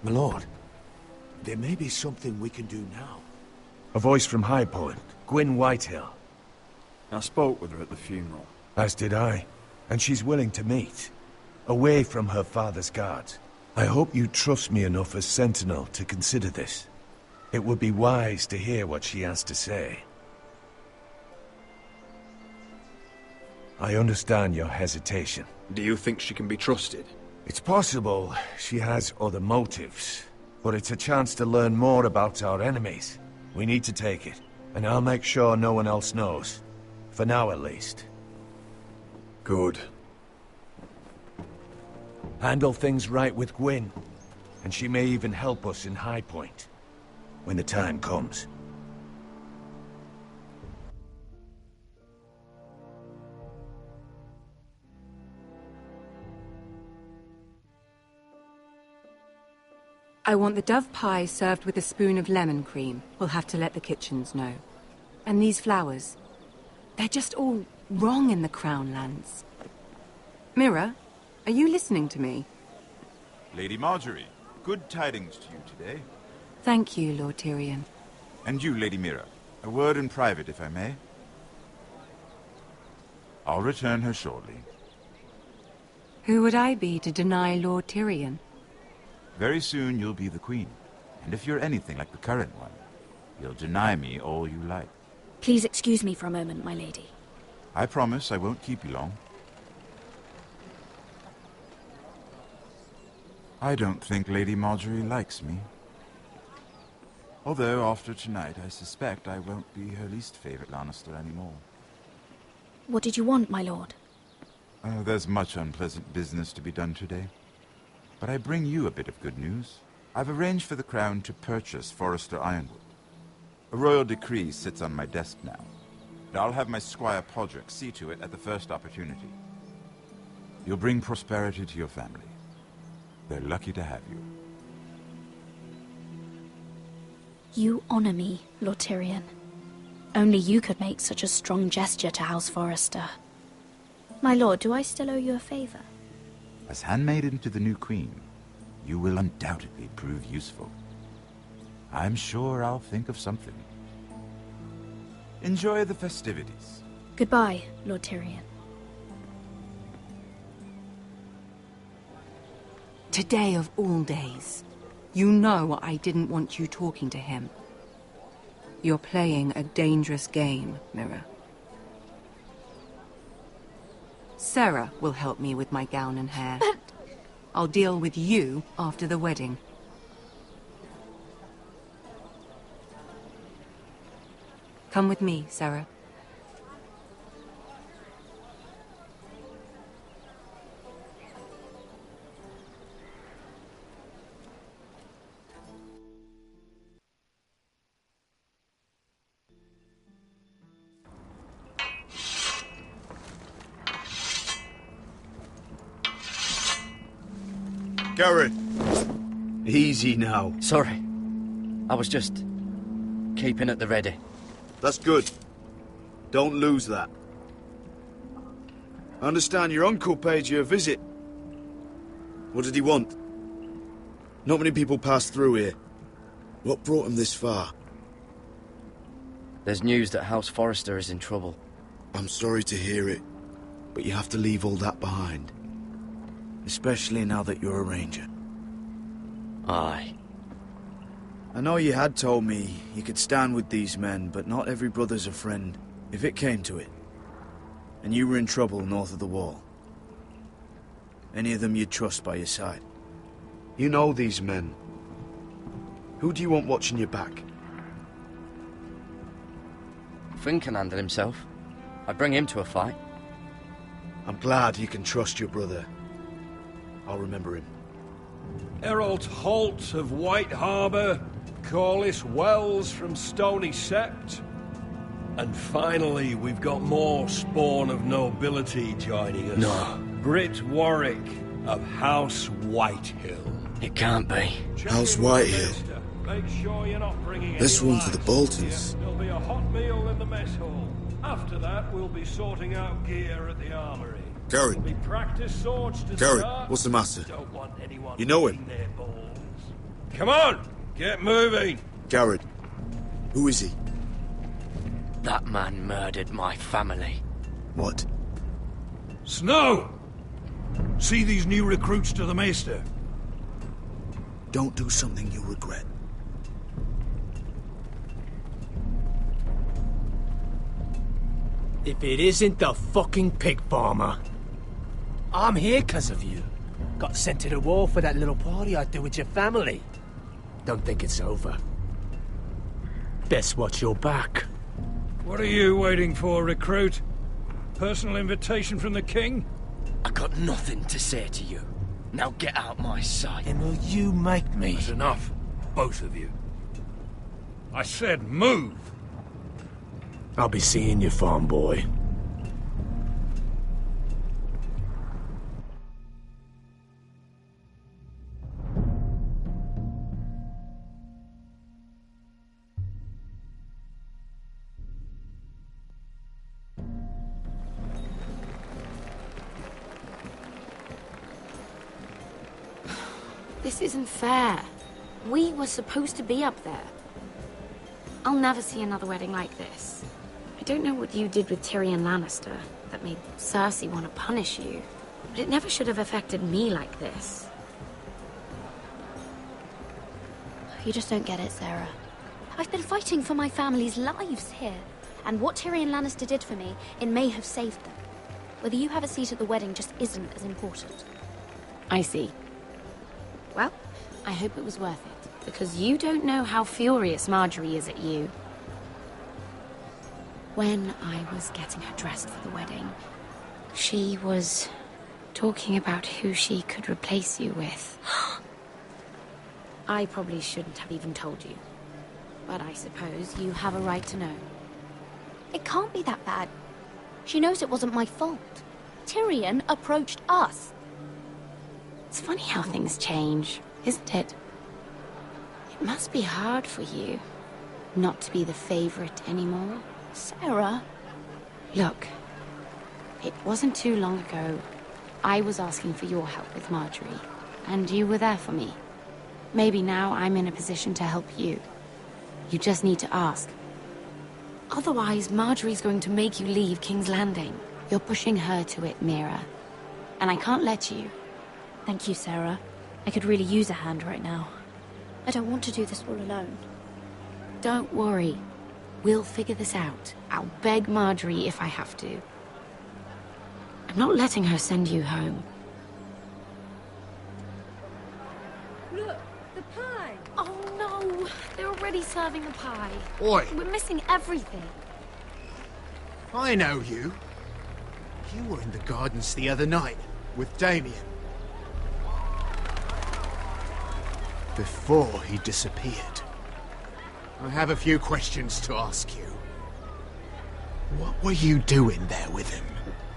My lord, there may be something we can do now. A voice from High Point, Gwyn Whitehill. I spoke with her at the funeral. As did I, and she's willing to meet. Away from her father's guards. I hope you trust me enough as Sentinel to consider this. It would be wise to hear what she has to say. I understand your hesitation. Do you think she can be trusted? It's possible she has other motives, but it's a chance to learn more about our enemies. We need to take it, and I'll make sure no one else knows. For now, at least. Good. Handle things right with Gwyn, and she may even help us in High Point, when the time comes. I want the dove pie served with a spoon of lemon cream. We'll have to let the kitchens know. And these flowers. They're just all wrong in the Crown lands. Mira, are you listening to me? Lady Marjorie, good tidings to you today. Thank you, Lord Tyrion. And you, Lady Mira. A word in private, if I may. I'll return her shortly. Who would I be to deny Lord Tyrion? Very soon you'll be the queen. And if you're anything like the current one, you'll deny me all you like. Please excuse me for a moment, my lady. I promise I won't keep you long. I don't think Lady Marjorie likes me. Although, after tonight, I suspect I won't be her least favorite Lannister anymore. What did you want, my lord? There's much unpleasant business to be done today. But I bring you a bit of good news. I've arranged for the Crown to purchase Forrester Ironwood. A royal decree sits on my desk now. And I'll have my squire Podrick see to it at the first opportunity. You'll bring prosperity to your family. They're lucky to have you. You honor me, Lord Tyrion. Only you could make such a strong gesture to House Forrester. My lord, do I still owe you a favor? As handmaiden to the new queen, you will undoubtedly prove useful. I'm sure I'll think of something. Enjoy the festivities. Goodbye, Lord Tyrion. Today of all days. You know I didn't want you talking to him. You're playing a dangerous game, Mira. Sarah will help me with my gown and hair. But... I'll deal with you after the wedding. Come with me, Sarah. Garrett! Easy now. Sorry. I was just keeping at the ready. That's good. Don't lose that. I understand your uncle paid you a visit. What did he want? Not many people pass through here. What brought him this far? There's news that House Forrester is in trouble. I'm sorry to hear it. But you have to leave all that behind. Especially now that you're a ranger. Aye. I know you had told me you could stand with these men, but not every brother's a friend, if it came to it. And you were in trouble north of the wall. Any of them you'd trust by your side. You know these men. Who do you want watching your back? Finn can handle himself. I'd bring him to a fight. I'm glad you can trust your brother. I'll remember him. Errol Holt of White Harbour, Corliss Wells from Stony Sept. And finally, we've got more spawn of nobility joining us. No. Britt Warwick of House Whitehill. It can't be. House Whitehill. Make sure you're not bringing This any one for the lads. Boltons. There'll be a hot meal in the mess hall. After that, we'll be sorting out gear at the armory. Garrett. There'll be practice swords to Garrett, start. what's the matter? Don't want anyone You know him? their balls. Come on, get moving. Garrett. Who is he? That man murdered my family. What? Snow! See these new recruits to the Maester? Don't do something you'll regret. If it isn't the fucking pig farmer. I'm here 'cause of you. Got sent to the war for that little party I threw with your family. Don't think it's over. Best watch your back. What are you waiting for, recruit? Personal invitation from the king? I got nothing to say to you. Now get out my sight. And will you make me? That's enough, both of you. I said move! I'll be seeing you, farm boy. This isn't fair. We were supposed to be up there. I'll never see another wedding like this. I don't know what you did with Tyrion Lannister that made Cersei want to punish you, but it never should have affected me like this. You just don't get it, Sarah. I've been fighting for my family's lives here, and what Tyrion Lannister did for me, it may have saved them. Whether you have a seat at the wedding just isn't as important. I see. Well, I hope it was worth it, because you don't know how furious Marjorie is at you. When I was getting her dressed for the wedding, she was talking about who she could replace you with. I probably shouldn't have even told you, but I suppose you have a right to know. It can't be that bad. She knows it wasn't my fault. Tyrion approached us. It's funny how things change, isn't it? It must be hard for you not to be the favorite anymore. Sarah? Look, it wasn't too long ago I was asking for your help with Marjorie, and you were there for me. Maybe now I'm in a position to help you. You just need to ask. Otherwise, Marjorie's going to make you leave King's Landing. You're pushing her to it, Mira. And I can't let you. Thank you, Sarah. I could really use a hand right now. I don't want to do this all alone. Don't worry. We'll figure this out. I'll beg Marjorie if I have to. I'm not letting her send you home. Look, the pie! Oh no! They're already serving the pie. Oi! We're missing everything. I know you. You were in the gardens the other night with Damien. Before he disappeared. I have a few questions to ask you. What were you doing there with him?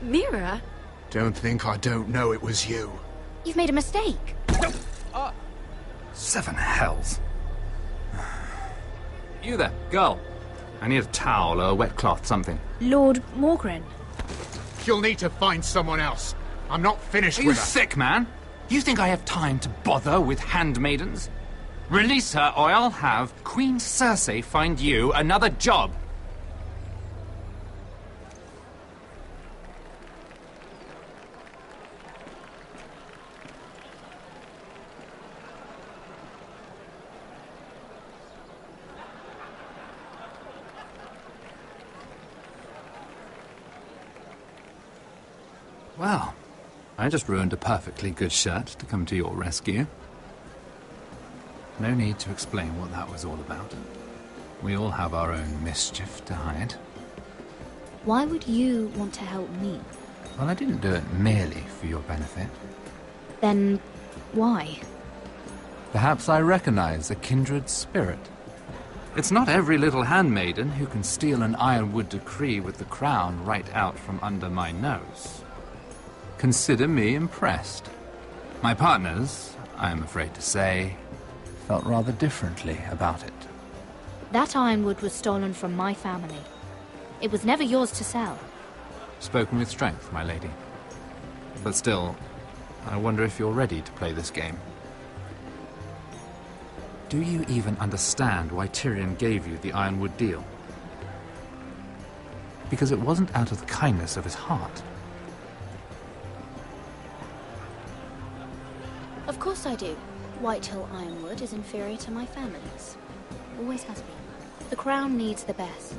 Mira? Don't think I don't know it was you. You've made a mistake. Seven hells. You there, girl. I need a towel or a wet cloth, something. Lord Morgren. You'll need to find someone else. I'm not finished Are you with her. sick, man? You think I have time to bother with handmaidens? Release her, or I'll have Queen Cersei find you another job. Well, I just ruined a perfectly good shirt to come to your rescue. No need to explain what that was all about. We all have our own mischief to hide. Why would you want to help me? Well, I didn't do it merely for your benefit. Then, why? Perhaps I recognize a kindred spirit. It's not every little handmaiden who can steal an ironwood decree with the crown right out from under my nose. Consider me impressed. My partners, I am afraid to say, felt rather differently about it. That ironwood was stolen from my family. It was never yours to sell. Spoken with strength, my lady. But still, I wonder if you're ready to play this game. Do you even understand why Tyrion gave you the ironwood deal? Because it wasn't out of the kindness of his heart. Of course I do. Whitehill Ironwood is inferior to my family's. Always has been. The crown needs the best.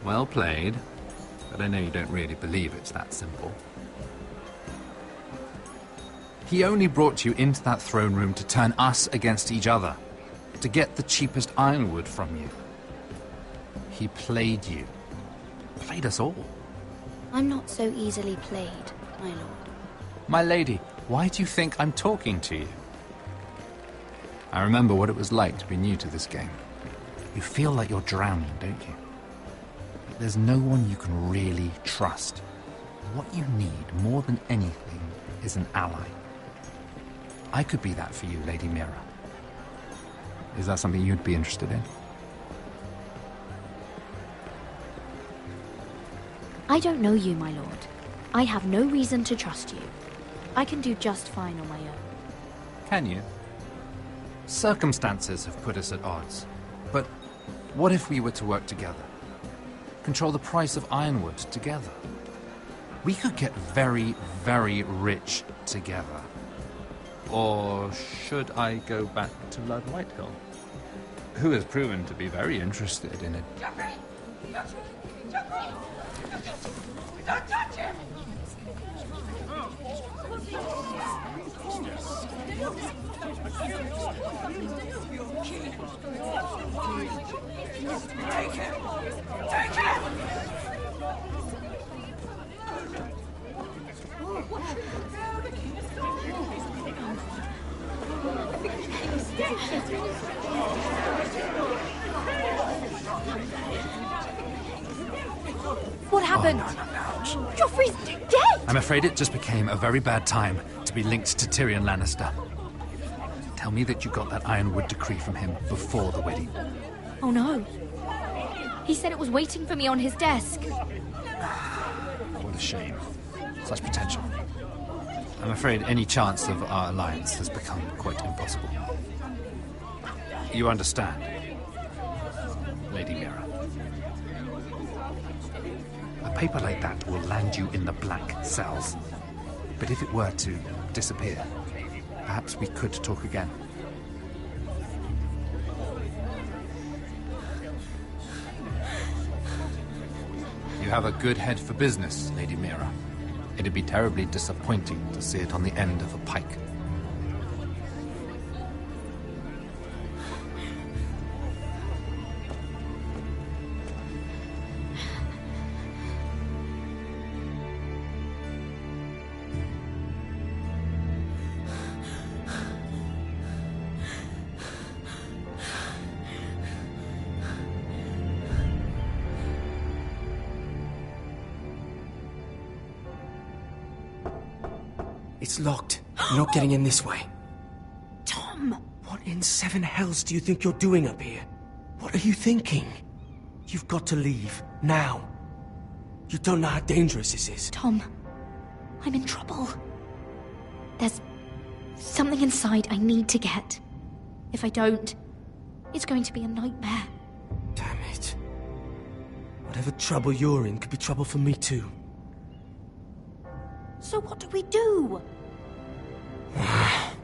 Well played, but I know you don't really believe it's that simple. He only brought you into that throne room to turn us against each other, to get the cheapest ironwood from you. He played you. Played us all. I'm not so easily played, my lord. My lady, why do you think I'm talking to you? I remember what it was like to be new to this game. You feel like you're drowning, don't you? There's no one you can really trust. What you need, more than anything, is an ally. I could be that for you, Lady Mira. Is that something you'd be interested in? I don't know you, my lord. I have no reason to trust you. I can do just fine on my own. Can you? Circumstances have put us at odds. But what if we were to work together? Control the price of ironwood together? We could get very, very rich together. Or should I go back to Lord Whitehill, who has proven to be very interested in it? Don't touch him! Take him! Take him! What happened? Oh, no. Joffrey's dead! I'm afraid it just became a very bad time to be linked to Tyrion Lannister. Tell me that you got that ironwood decree from him before the wedding. Oh no. He said it was waiting for me on his desk. What a shame. Such potential. I'm afraid any chance of our alliance has become quite impossible. You understand, Lady Mira? A paper like that will land you in the black cells. But if it were to disappear, perhaps we could talk again. You have a good head for business, Lady Mira. It'd be terribly disappointing to see it on the end of a pike. It's locked. You're not getting in this way. Tom! What in seven hells do you think you're doing up here? What are you thinking? You've got to leave. Now. You don't know how dangerous this is. Tom, I'm in trouble. There's something inside I need to get. If I don't, it's going to be a nightmare. Damn it. Whatever trouble you're in could be trouble for me too. So what do we do? I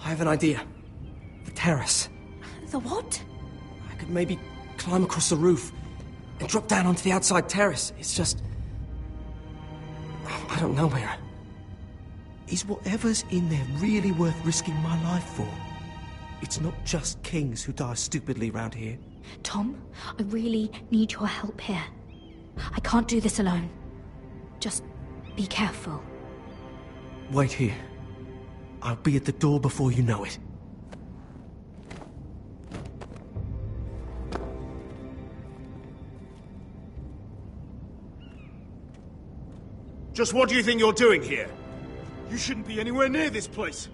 have an idea. The terrace. The what? I could maybe climb across the roof. and drop down onto the outside terrace. It's just... I don't know, Mira. Is whatever's in there really worth risking my life for? It's not just kings who die stupidly round here. Tom, I really need your help here. I can't do this alone. Just be careful. Wait here. I'll be at the door before you know it. Just what do you think you're doing here? You shouldn't be anywhere near this place.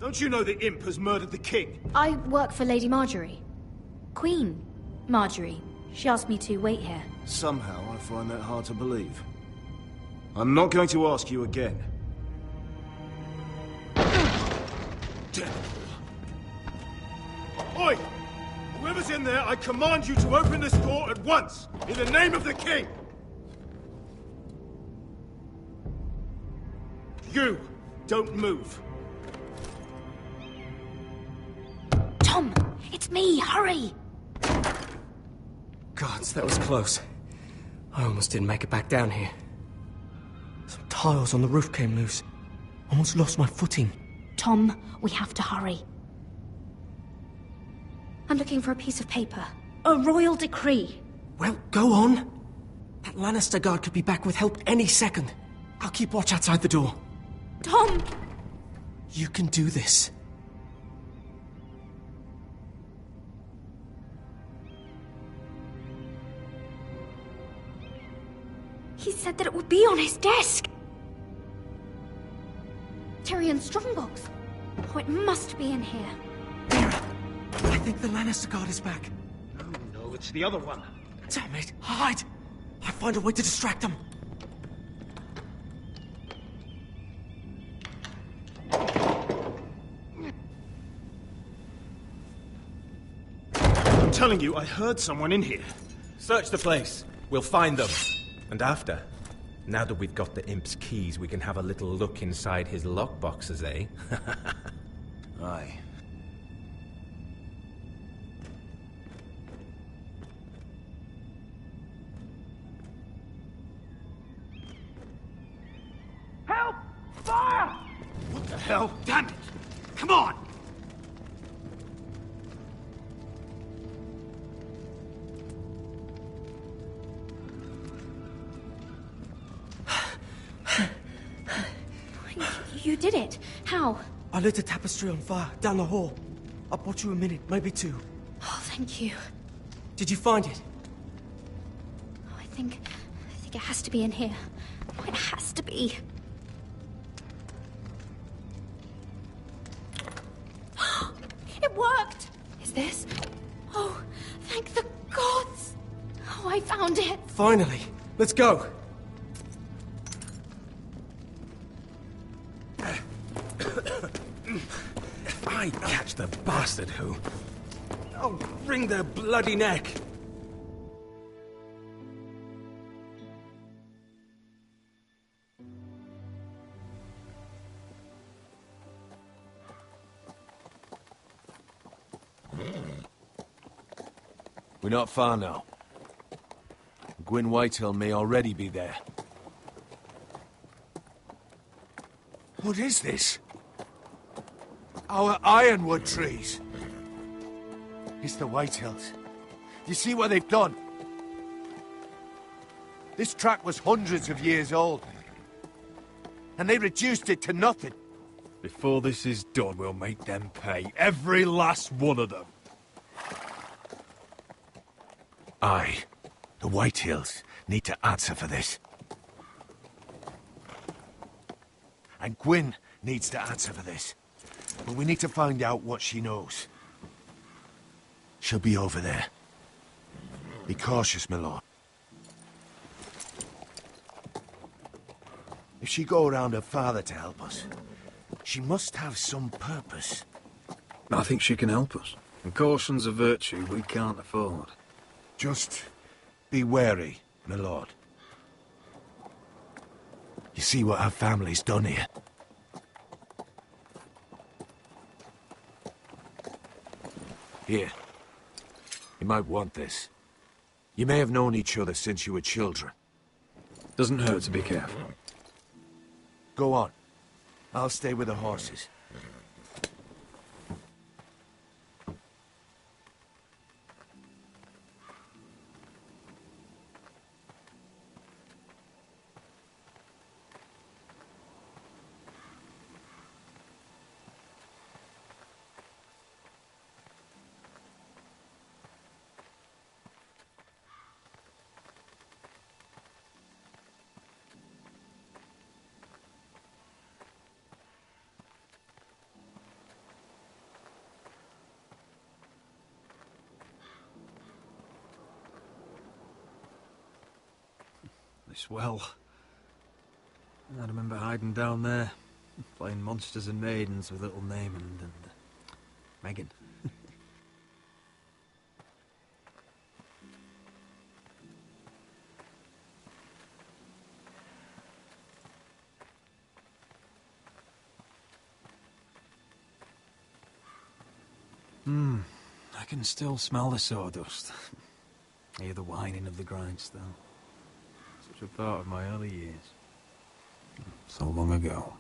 Don't you know the imp has murdered the king? I work for Lady Marjorie. Queen Marjorie. She asked me to wait here. Somehow I find that hard to believe. I'm not going to ask you again. Oi! Whoever's in there, I command you to open this door at once! In the name of the king! You! Don't move! Tom! It's me! Hurry! Gods, that was close. I almost didn't make it back down here. Some tiles on the roof came loose. Almost lost my footing. Tom, we have to hurry. I'm looking for a piece of paper. A royal decree. Well, go on. That Lannister guard could be back with help any second. I'll keep watch outside the door. Tom! You can do this. He said that it would be on his desk. Tyrion's strongbox. Oh, it must be in here. Mira, I think the Lannister guard is back. No, it's the other one. Damn it, hide! I'll find a way to distract them. I'm telling you, I heard someone in here. Search the place. We'll find them. And after, now that we've got the imp's keys, we can have a little look inside his lockboxes, eh? Aye. Help! Fire! What the hell? Damn it! Come on! You did it. How? I lit a tapestry on fire down the hall. I bought you a minute, maybe two. Oh, thank you. Did you find it? Oh, I think it has to be in here. Oh, it has to be. It worked! Is this? Oh, thank the gods! Oh, I found it! Finally. Let's go. If I catch the bastard who... I'll wring their bloody neck. We're not far now. Gwyn Whitehill may already be there. What is this? Our ironwood trees. It's the Whitehills. You see what they've done? This track was hundreds of years old. And they reduced it to nothing. Before this is done, we'll make them pay. Every last one of them. Aye. The Whitehills need to answer for this. And Gwyn needs to answer for this. But we need to find out what she knows. She'll be over there. Be cautious, my lord. If she go around her father to help us, she must have some purpose. I think she can help us. And caution's a virtue we can't afford. Just be wary, my lord. You see what our family's done here? Here. You might want this. You may have known each other since you were children. Doesn't hurt to be careful. Go on. I'll stay with the horses. This well. I remember hiding down there, playing monsters and maidens with little Naaman and Megan. I can still smell the sawdust. Hear the whining of the grindstone. Such a part of my early years. So long ago.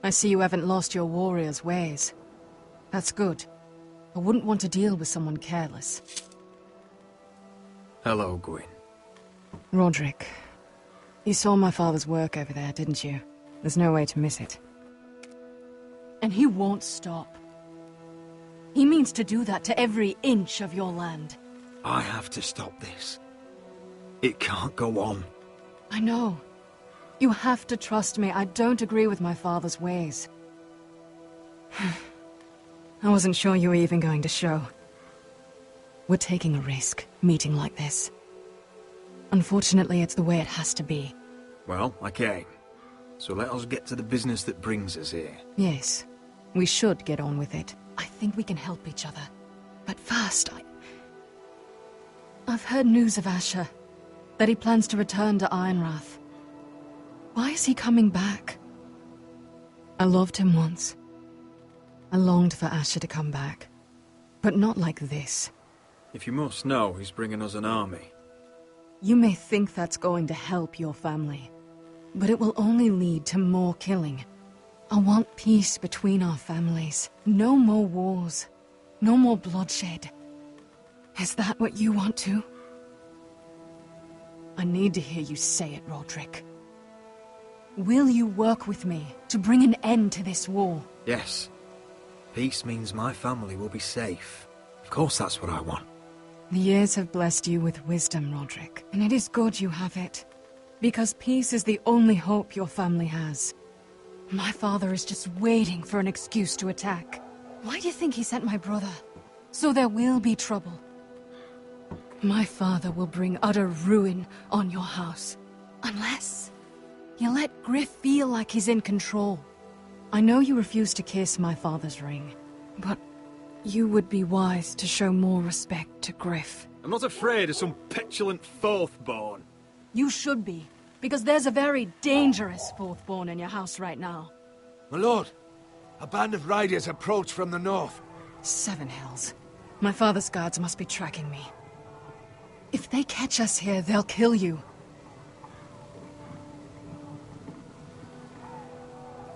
I see you haven't lost your warrior's ways. That's good. I wouldn't want to deal with someone careless. Hello, Gwyn. Roderick, you saw my father's work over there, didn't you? There's no way to miss it. And he won't stop. He means to do that to every inch of your land. I have to stop this. It can't go on. I know. You have to trust me. I don't agree with my father's ways. I wasn't sure you were even going to show. We're taking a risk, meeting like this. Unfortunately, it's the way it has to be. Well, I came. So let us get to the business that brings us here. Yes, we should get on with it. I think we can help each other. But first, I've heard news of Asher. That he plans to return to Ironrath. Why is he coming back? I loved him once. I longed for Asher to come back. But not like this. If you must know, he's bringing us an army. You may think that's going to help your family. But it will only lead to more killing. I want peace between our families. No more wars. No more bloodshed. Is that what you want too? I need to hear you say it, Roderick. Will you work with me to bring an end to this war? Yes. Peace means my family will be safe. Of course that's what I want. The years have blessed you with wisdom, Roderick, and it is good you have it. Because peace is the only hope your family has. My father is just waiting for an excuse to attack. Why do you think he sent my brother? So there will be trouble. My father will bring utter ruin on your house. Unless you let Griff feel like he's in control. I know you refuse to kiss my father's ring, but you would be wise to show more respect to Griff. I'm not afraid of some petulant fourth-born. You should be, because there's a very dangerous fourth-born in your house right now. My lord, a band of riders approach from the north. 7 Hills. My father's guards must be tracking me. If they catch us here, they'll kill you.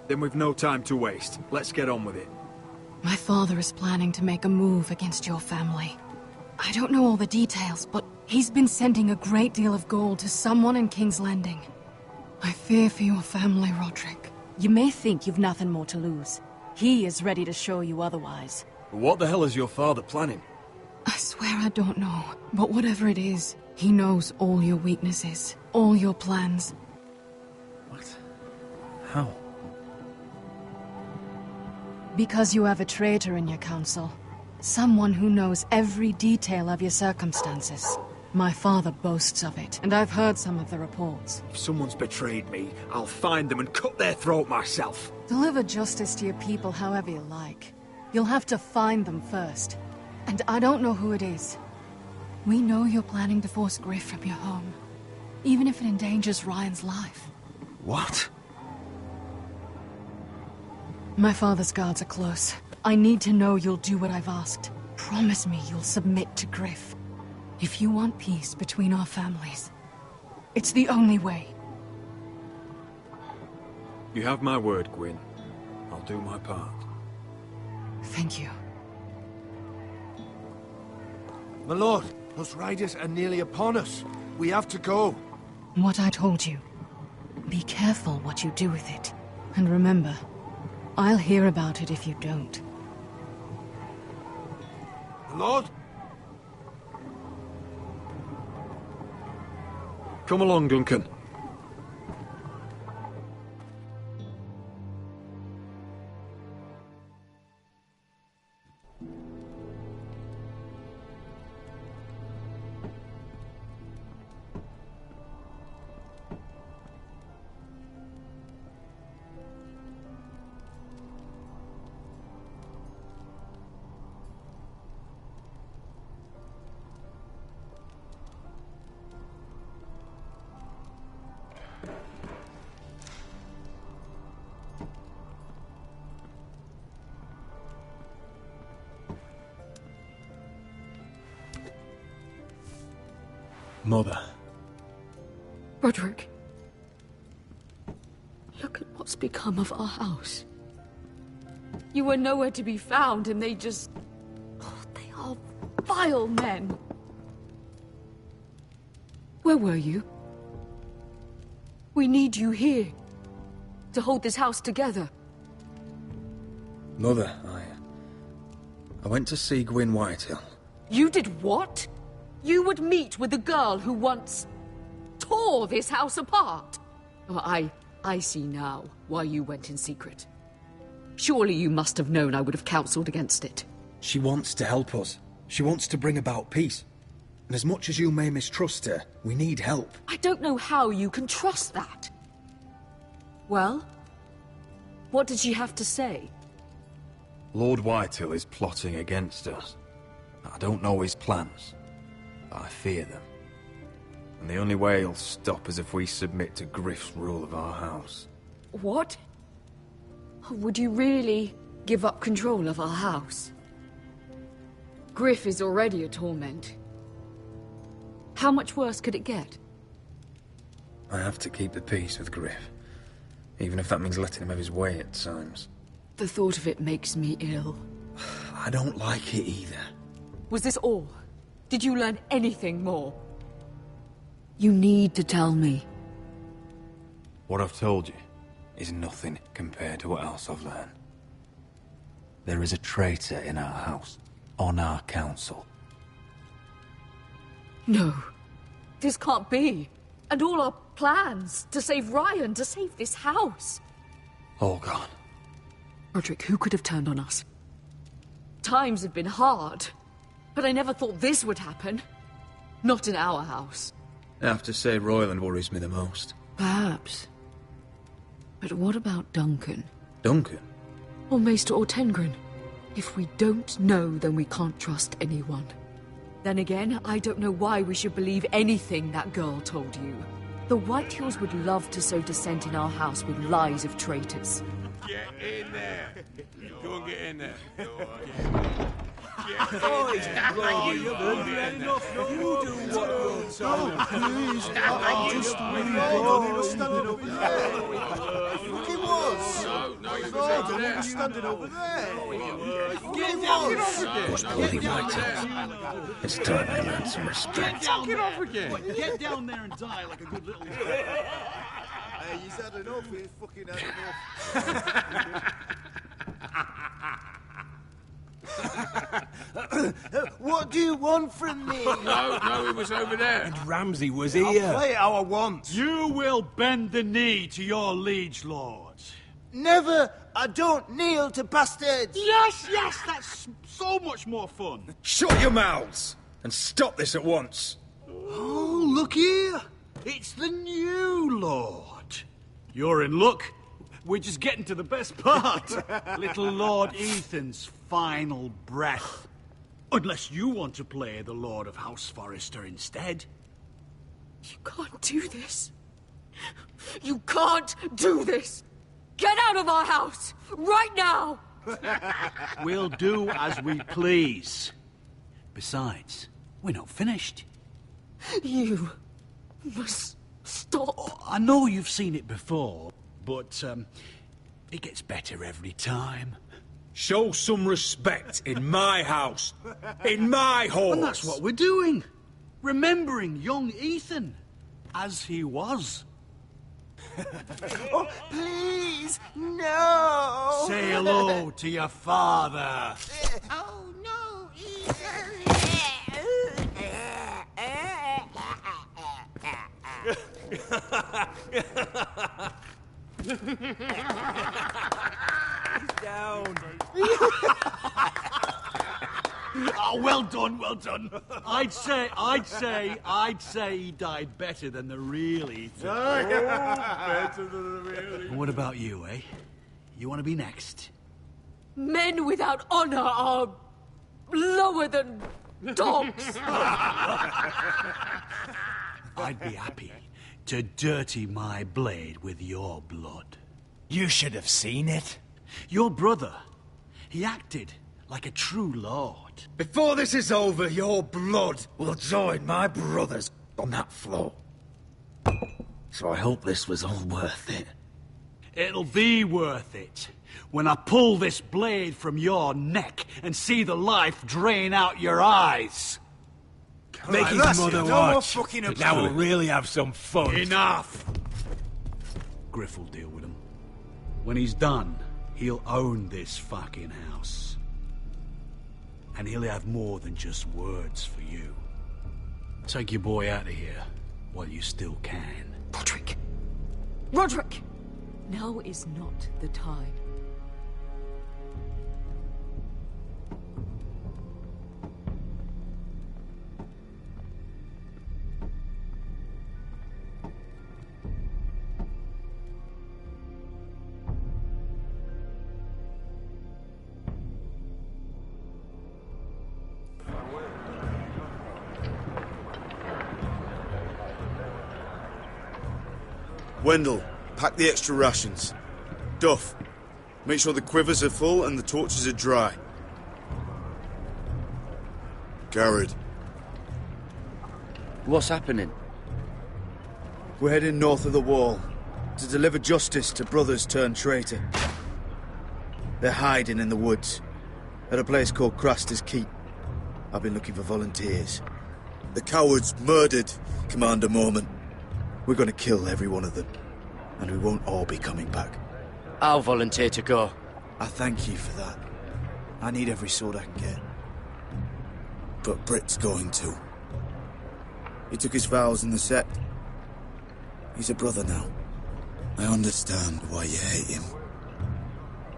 Then we've no time to waste. Let's get on with it. My father is planning to make a move against your family. I don't know all the details, but he's been sending a great deal of gold to someone in King's Landing. I fear for your family, Roderick. You may think you've nothing more to lose. He is ready to show you otherwise. What the hell is your father planning? I swear I don't know, but whatever it is, he knows all your weaknesses, all your plans. What? How? Because you have a traitor in your council. Someone who knows every detail of your circumstances. My father boasts of it, and I've heard some of the reports. If someone's betrayed me, I'll find them and cut their throat myself. Deliver justice to your people however you like. You'll have to find them first. And I don't know who it is. We know you're planning to force Griff from your home, even if it endangers Ryan's life. What? My father's guards are close. I need to know you'll do what I've asked. Promise me you'll submit to Griff. If you want peace between our families, it's the only way. You have my word, Gwyn. I'll do my part. Thank you. My lord, those riders are nearly upon us. We have to go. What I told you. Be careful what you do with it. And remember, I'll hear about it if you don't. My lord? Come along, Duncan. Mother. Roderick. Look at what's become of our house. You were nowhere to be found, and they just... Oh, they are vile men. Where were you? We need you here. To hold this house together. Mother, I went to see Gwyn Whitehill. You did what? You would meet with the girl who once tore this house apart. Oh, I see now why you went in secret. Surely you must have known I would have counseled against it. She wants to help us. She wants to bring about peace. And as much as you may mistrust her, we need help. I don't know how you can trust that. Well, what did she have to say? Lord Whitehill is plotting against us. I don't know his plans, but I fear them. And the only way he'll stop is if we submit to Griff's rule of our house. What? Would you really give up control of our house? Griff is already a torment. How much worse could it get? I have to keep the peace with Griff, even if that means letting him have his way at times. The thought of it makes me ill. I don't like it either. Was this all? Did you learn anything more? You need to tell me. What I've told you is nothing compared to what else I've learned. There is a traitor in our house, on our council. No, this can't be. And all our plans to save Ryan, to save this house. All gone. Roderick, who could have turned on us? Times have been hard, but I never thought this would happen. Not in our house. I have to say Royland worries me the most. Perhaps. But what about Duncan? Duncan? Or Maester Ortengren? If we don't know, then we can't trust anyone. Then again, I don't know why we should believe anything that girl told you. The Whitehills would love to sow dissent in our house with lies of traitors. Get in there. Go and get in there. Oh, you've had enough. You do what you're told. Please, I just really bored. He was standing over there. He was. No, he was over there. He was standing over there. Get down. What's bloody Whitehill? It's time I learned some respect. Get off again. Get down there and die like a good little... Hey, he's had enough. He's fucking had enough. What do you want from me? No, he was over there. And Ramsay was I'll here. play how I want. You will bend the knee to your liege lord. Never. I don't kneel to bastards. Yes, that's so much more fun. Shut your mouths! And stop this at once! Oh, look here. It's the new lord. You're in luck. We're just getting to the best part. Little Lord Ethan's final breath. Unless you want to play the Lord of House Forrester instead. You can't do this. You can't do this! Get out of our house! Right now! We'll do as we please. Besides, we're not finished. You must stop. I know you've seen it before, but it gets better every time. Show some respect in my house. In my hall. And that's what we're doing. Remembering young Ethan. As he was. Oh, please, no! Say hello to your father. Oh, no, Down. Oh, well done, well done. I'd say he died better than the real Ethan. Better than the real. And what about you, eh? You want to be next? Men without honor are lower than dogs. I'd be happy to dirty my blade with your blood. You should have seen it. Your brother, he acted like a true lord. Before this is over, your blood will join my brother's on that floor. So I hope this was all worth it. It'll be worth it when I pull this blade from your neck and see the life drain out your eyes. Make his mother no more watch. fucking up. Now we'll really have some fun. Enough! Griff will deal with him. When he's done, he'll own this fucking house. And he'll have more than just words for you. Take your boy out of here while you still can. Roderick! Roderick! Now is not the time. Wendell, pack the extra rations. Duff, make sure the quivers are full and the torches are dry. Garrett. What's happening? We're heading north of the wall to deliver justice to brothers turned traitor. They're hiding in the woods at a place called Craster's Keep. I've been looking for volunteers. The cowards murdered Commander Mormon. We're going to kill every one of them, and we won't all be coming back. I'll volunteer to go. I thank you for that. I need every sword I can get. But Britt's going too. He took his vows in the sect. He's a brother now. I understand why you hate him.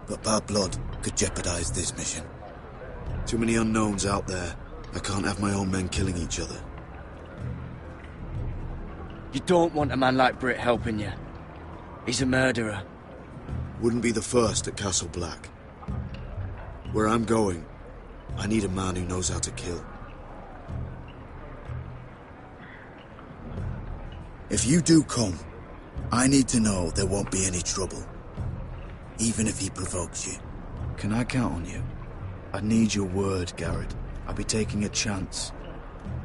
But bad blood could jeopardize this mission. Too many unknowns out there. I can't have my own men killing each other. You don't want a man like Britt helping you. He's a murderer. Wouldn't be the first at Castle Black. Where I'm going, I need a man who knows how to kill. If you do come, I need to know there won't be any trouble. Even if he provokes you. Can I count on you? I need your word, Garrett. I'll be taking a chance.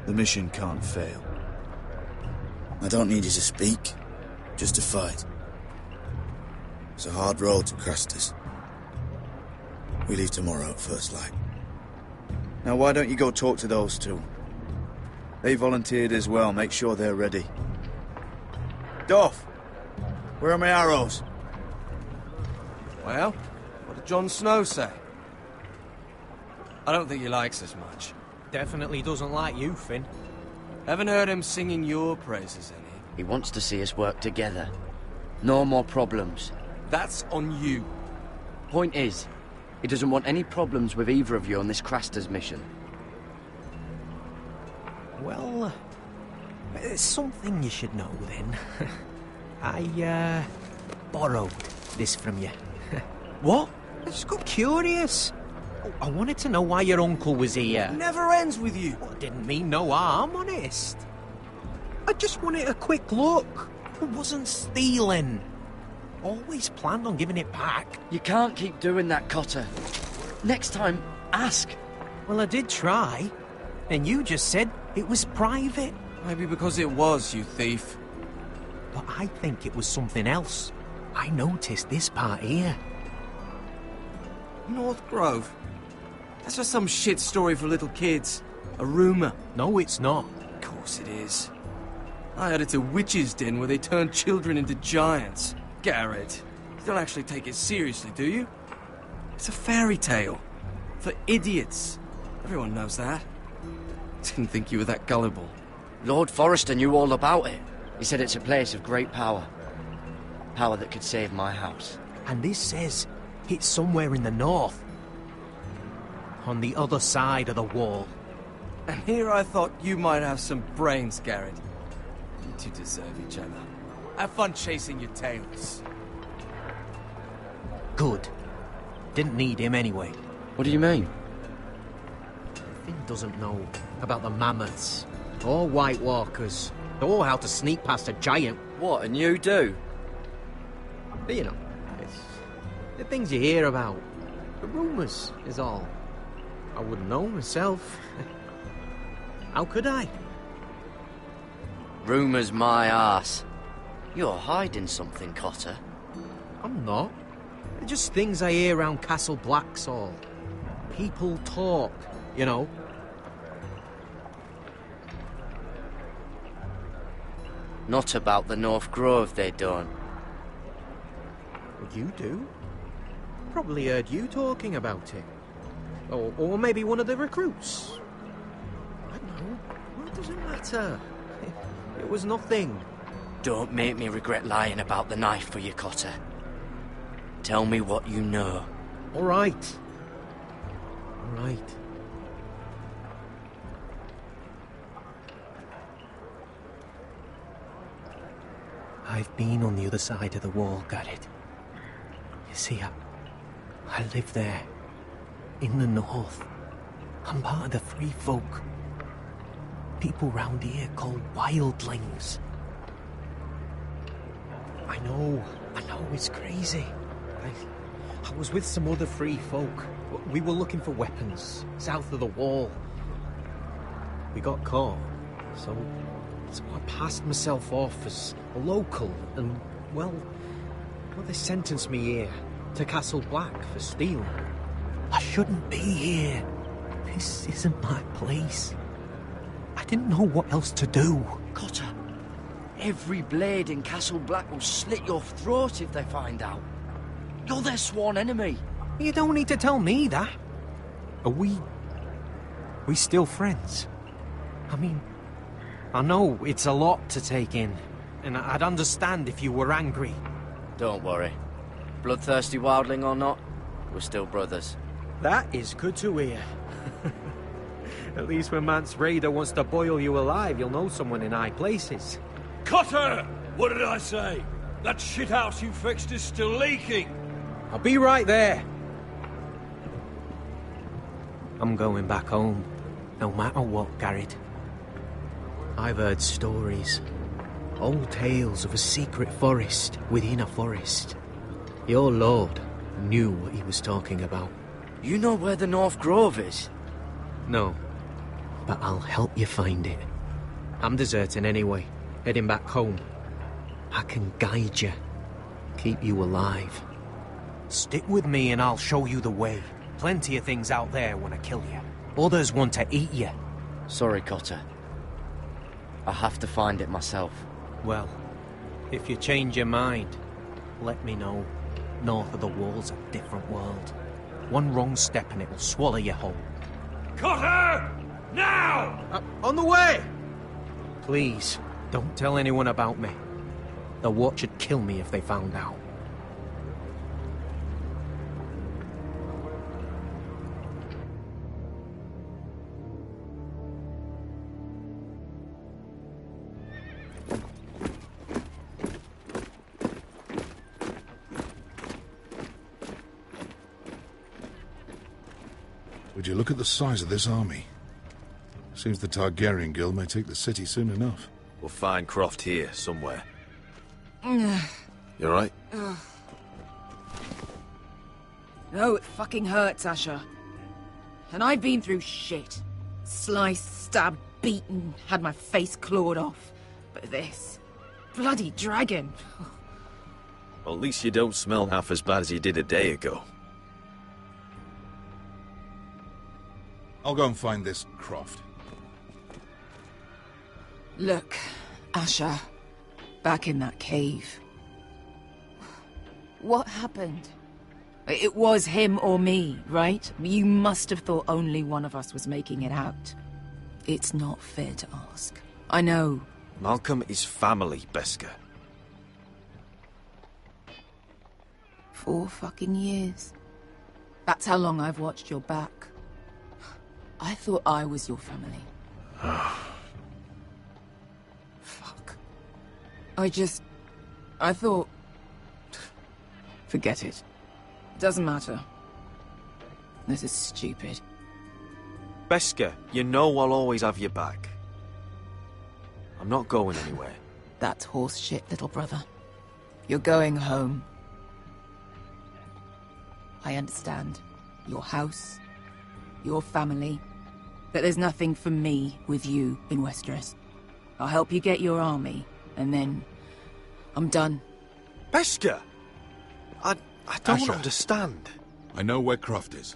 The mission can't fail. I don't need you to speak, just to fight. It's a hard road to Craster's. We leave tomorrow at first light. Now why don't you go talk to those two? They volunteered as well, make sure they're ready. Duff, where are my arrows? Well, what did Jon Snow say? I don't think he likes us much. Definitely doesn't like you, Finn. Haven't heard him singing your praises any. He wants to see us work together. No more problems. That's on you. Point is, he doesn't want any problems with either of you on this Craster's mission. Well, there's something you should know then. I, borrowed this from you. What? I just got curious. I wanted to know why your uncle was here. Never ends with you. Well, didn't mean no harm, honest. I just wanted a quick look. I wasn't stealing. Always planned on giving it back. You can't keep doing that, Cotter. Next time, ask. Well, I did try. And you just said it was private. Maybe because it was, you thief. But I think it was something else. I noticed this part here. North Grove? That's just some shit story for little kids. A rumour. No, it's not. Of course it is. I heard it's a witch's den where they turn children into giants. Garrett, you don't actually take it seriously, do you? It's a fairy tale. For idiots. Everyone knows that. Didn't think you were that gullible. Lord Forrester knew all about it. He said it's a place of great power. Power that could save my house. And this says it's somewhere in the north. On the other side of the wall. And here I thought you might have some brains, Garrett. You two deserve each other. Have fun chasing your tails. Good. Didn't need him anyway. What do you mean? Finn doesn't know about the mammoths, or White Walkers, or how to sneak past a giant. What, and you do? But you know, it's the things you hear about. The rumours is all. I wouldn't know myself. How could I? Rumours my arse. You're hiding something, Cotter. I'm not. They're just things I hear around Castle Blacksall. People talk, you know. Not about the North Grove, they don't. You do? Probably heard you talking about it. Or maybe one of the recruits. I don't know. Well, it doesn't matter. It was nothing. Don't make me regret lying about the knife for you, Cotter. Tell me what you know. All right. All right. I've been on the other side of the wall, Garrett. You see, I live there. In the north. I'm part of the free folk. People round here called wildlings. I know, it's crazy. I was with some other free folk. We were looking for weapons, south of the wall. We got caught, so I passed myself off as a local, and, well, they sentenced me here, to Castle Black, for stealing. I shouldn't be here. This isn't my place. I didn't know what else to do. Cotter, every blade in Castle Black will slit your throat if they find out. You're their sworn enemy. You don't need to tell me that. Are we still friends? I mean, I know it's a lot to take in, and I'd understand if you were angry. Don't worry. Bloodthirsty wildling or not, we're still brothers. That is good to hear. At least when Mance Raider wants to boil you alive, you'll know someone in high places. Cotter! What did I say? That shithouse you fixed is still leaking! I'll be right there. I'm going back home, no matter what, Garrett. I've heard stories. Old tales of a secret forest within a forest. Your lord knew what he was talking about. You know where the North Grove is? No, but I'll help you find it. I'm deserting anyway, heading back home. I can guide you, keep you alive. Stick with me and I'll show you the way. Plenty of things out there want to kill you. Others want to eat you. Sorry, Cotter. I have to find it myself. Well, if you change your mind, let me know. North of the wall's a different world. One wrong step and it will swallow you whole. Cotter! Now! On the way! Please, don't tell anyone about me. The Watch would kill me if they found out. Would you look at the size of this army? Seems the Targaryen Guild may take the city soon enough. We'll find Croft here, somewhere. You You alright? No, it fucking hurts, Asher. And I've been through shit. Sliced, stabbed, beaten, had my face clawed off. But this... bloody dragon. Well, at least you don't smell half as bad as you did a day ago. I'll go and find this Croft. Look, Asher. Back in that cave. What happened? It was him or me, right? You must have thought only one of us was making it out. It's not fair to ask. I know. Malcolm is family, Beskar. 4 fucking years. That's how long I've watched your back. I thought I was your family. Fuck. I thought... Forget it. Doesn't matter. This is stupid. Beskar, you know I'll always have your back. I'm not going anywhere. That's horse shit, little brother. You're going home. I understand. Your house, your family. But there's nothing for me with you in Westeros. I'll help you get your army, and then... I'm done. Beskar! I don't Asher. understand. I know where Croft is.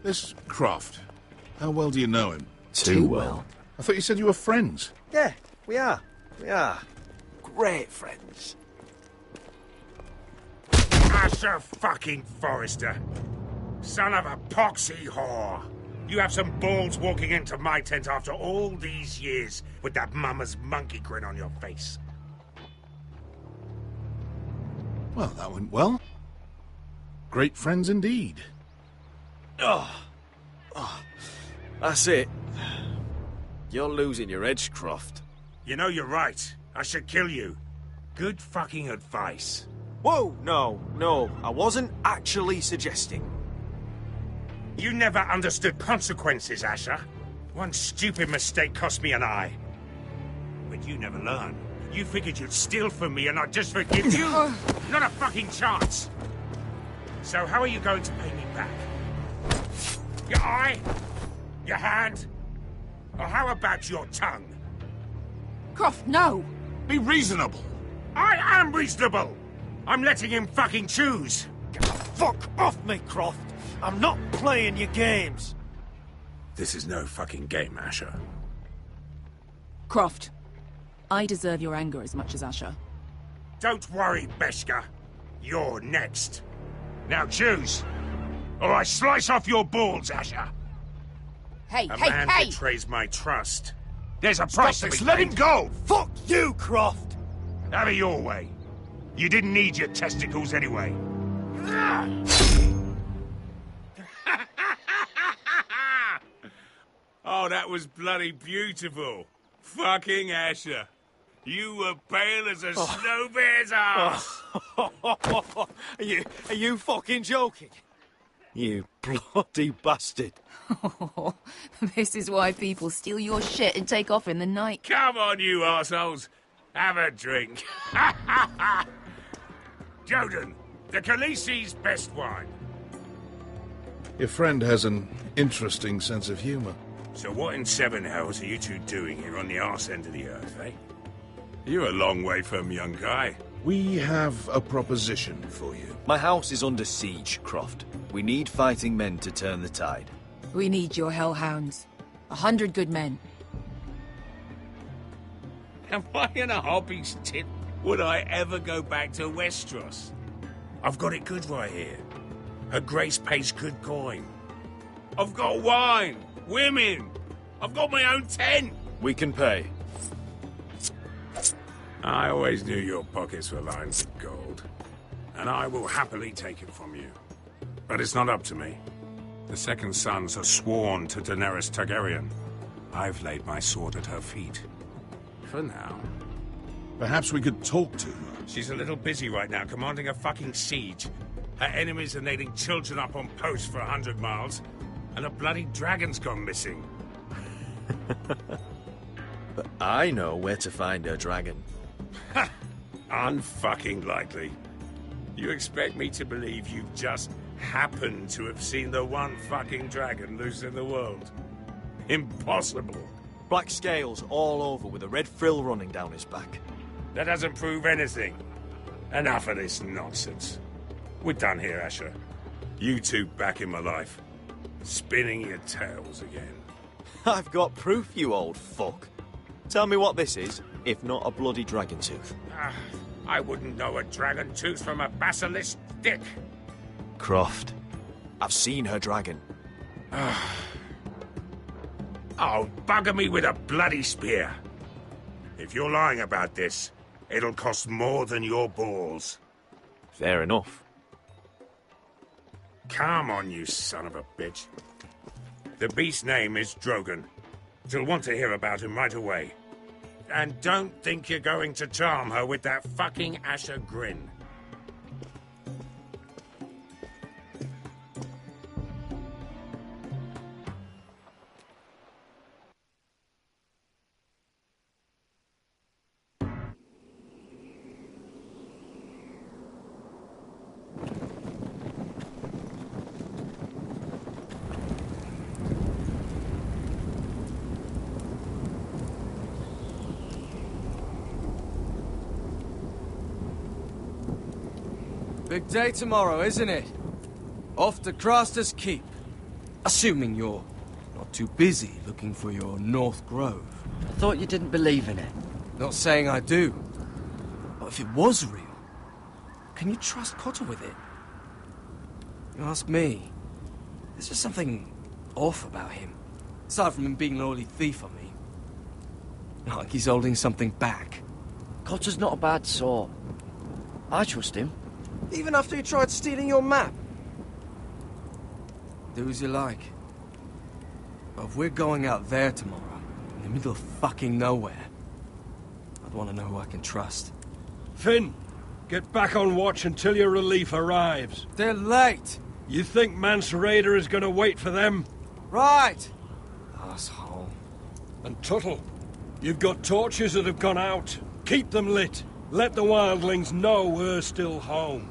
This Croft, how well do you know him? Too well. I thought you said you were friends. Yeah, we are. We are. Great friends. Asher fucking Forrester. Son of a poxy whore. You have some balls walking into my tent after all these years with that mama's monkey grin on your face. Well, that went well. Great friends indeed. Oh, that's it. You're losing your edge, Croft. You know you're right. I should kill you. Good fucking advice. Whoa, no. I wasn't actually suggesting. You never understood consequences, Asher. One stupid mistake cost me an eye. But you never learn. You figured you'd steal from me and I'd just forgive you? Not a fucking chance. So how are you going to pay me back? Your eye? Your hand? Or how about your tongue? Croft, no! Be reasonable. I am reasonable! I'm letting him fucking choose. Fuck off me, Croft! I'm not playing your games! This is no fucking game, Asher. Croft, I deserve your anger as much as Asher. Don't worry, Beskar. You're next. Now choose, or I slice off your balls, Asher. Hey, A man betrays my trust. There's a price to be paid. Let him go! Fuck you, Croft! Have it your way. You didn't need your testicles anyway. Oh, that was bloody beautiful. Fucking Asher. You were pale as a snow bear's ass. Are you fucking joking? You bloody bastard. This is why people steal your shit and take off in the night. Come on, you arseholes. Have a drink. Joden, the Khaleesi's best wine. Your friend has an interesting sense of humor. So what in seven hells are you two doing here on the arse end of the earth, eh? You're a long way from young guy. We have a proposition for you. My house is under siege, Croft. We need fighting men to turn the tide. We need your hellhounds. 100 good men. Am I in a hobby's tit? Would I ever go back to Westeros? I've got it good right here. Her Grace pays good coin. I've got wine, women. I've got my own tent. We can pay. I always knew your pockets were lined with gold. And I will happily take it from you. But it's not up to me. The Second Sons are sworn to Daenerys Targaryen. I've laid my sword at her feet. For now. Perhaps we could talk to her. She's a little busy right now, commanding a fucking siege. Her enemies are nailing children up on posts for 100 miles, and a bloody dragon's gone missing. But I know where to find her dragon. Ha! Unfucking likely. You expect me to believe you just happened to have seen the one fucking dragon loose in the world? Impossible. Black scales all over with a red frill running down his back. That doesn't prove anything. Enough of this nonsense. We're done here, Asher. You two back in my life. Spinning your tales again. I've got proof, you old fuck. Tell me what this is, if not a bloody dragon tooth. I wouldn't know a dragon tooth from a basilisk dick. Croft, I've seen her dragon. Oh, bugger me with a bloody spear. If you're lying about this, it'll cost more than your balls. Fair enough. Come on, you son of a bitch. The beast's name is Drogon. She'll want to hear about him right away. And don't think you're going to charm her with that fucking Asher grin. Big day tomorrow, isn't it? Off to Craster's Keep. Assuming you're not too busy looking for your North Grove. I thought you didn't believe in it. Not saying I do. But if it was real, can you trust Cotter with it? You ask me, there's just something off about him. Aside from him being an oily thief on me. Not like he's holding something back. Cotter's not a bad sort. I trust him. Even after he tried stealing your map? Do as you like. But if we're going out there tomorrow, in the middle of fucking nowhere, I'd want to know who I can trust. Finn, get back on watch until your relief arrives. They're late! You think Mance Rayder is going to wait for them? Right! Asshole. And Tuttle, you've got torches that have gone out. Keep them lit. Let the wildlings know we're still home.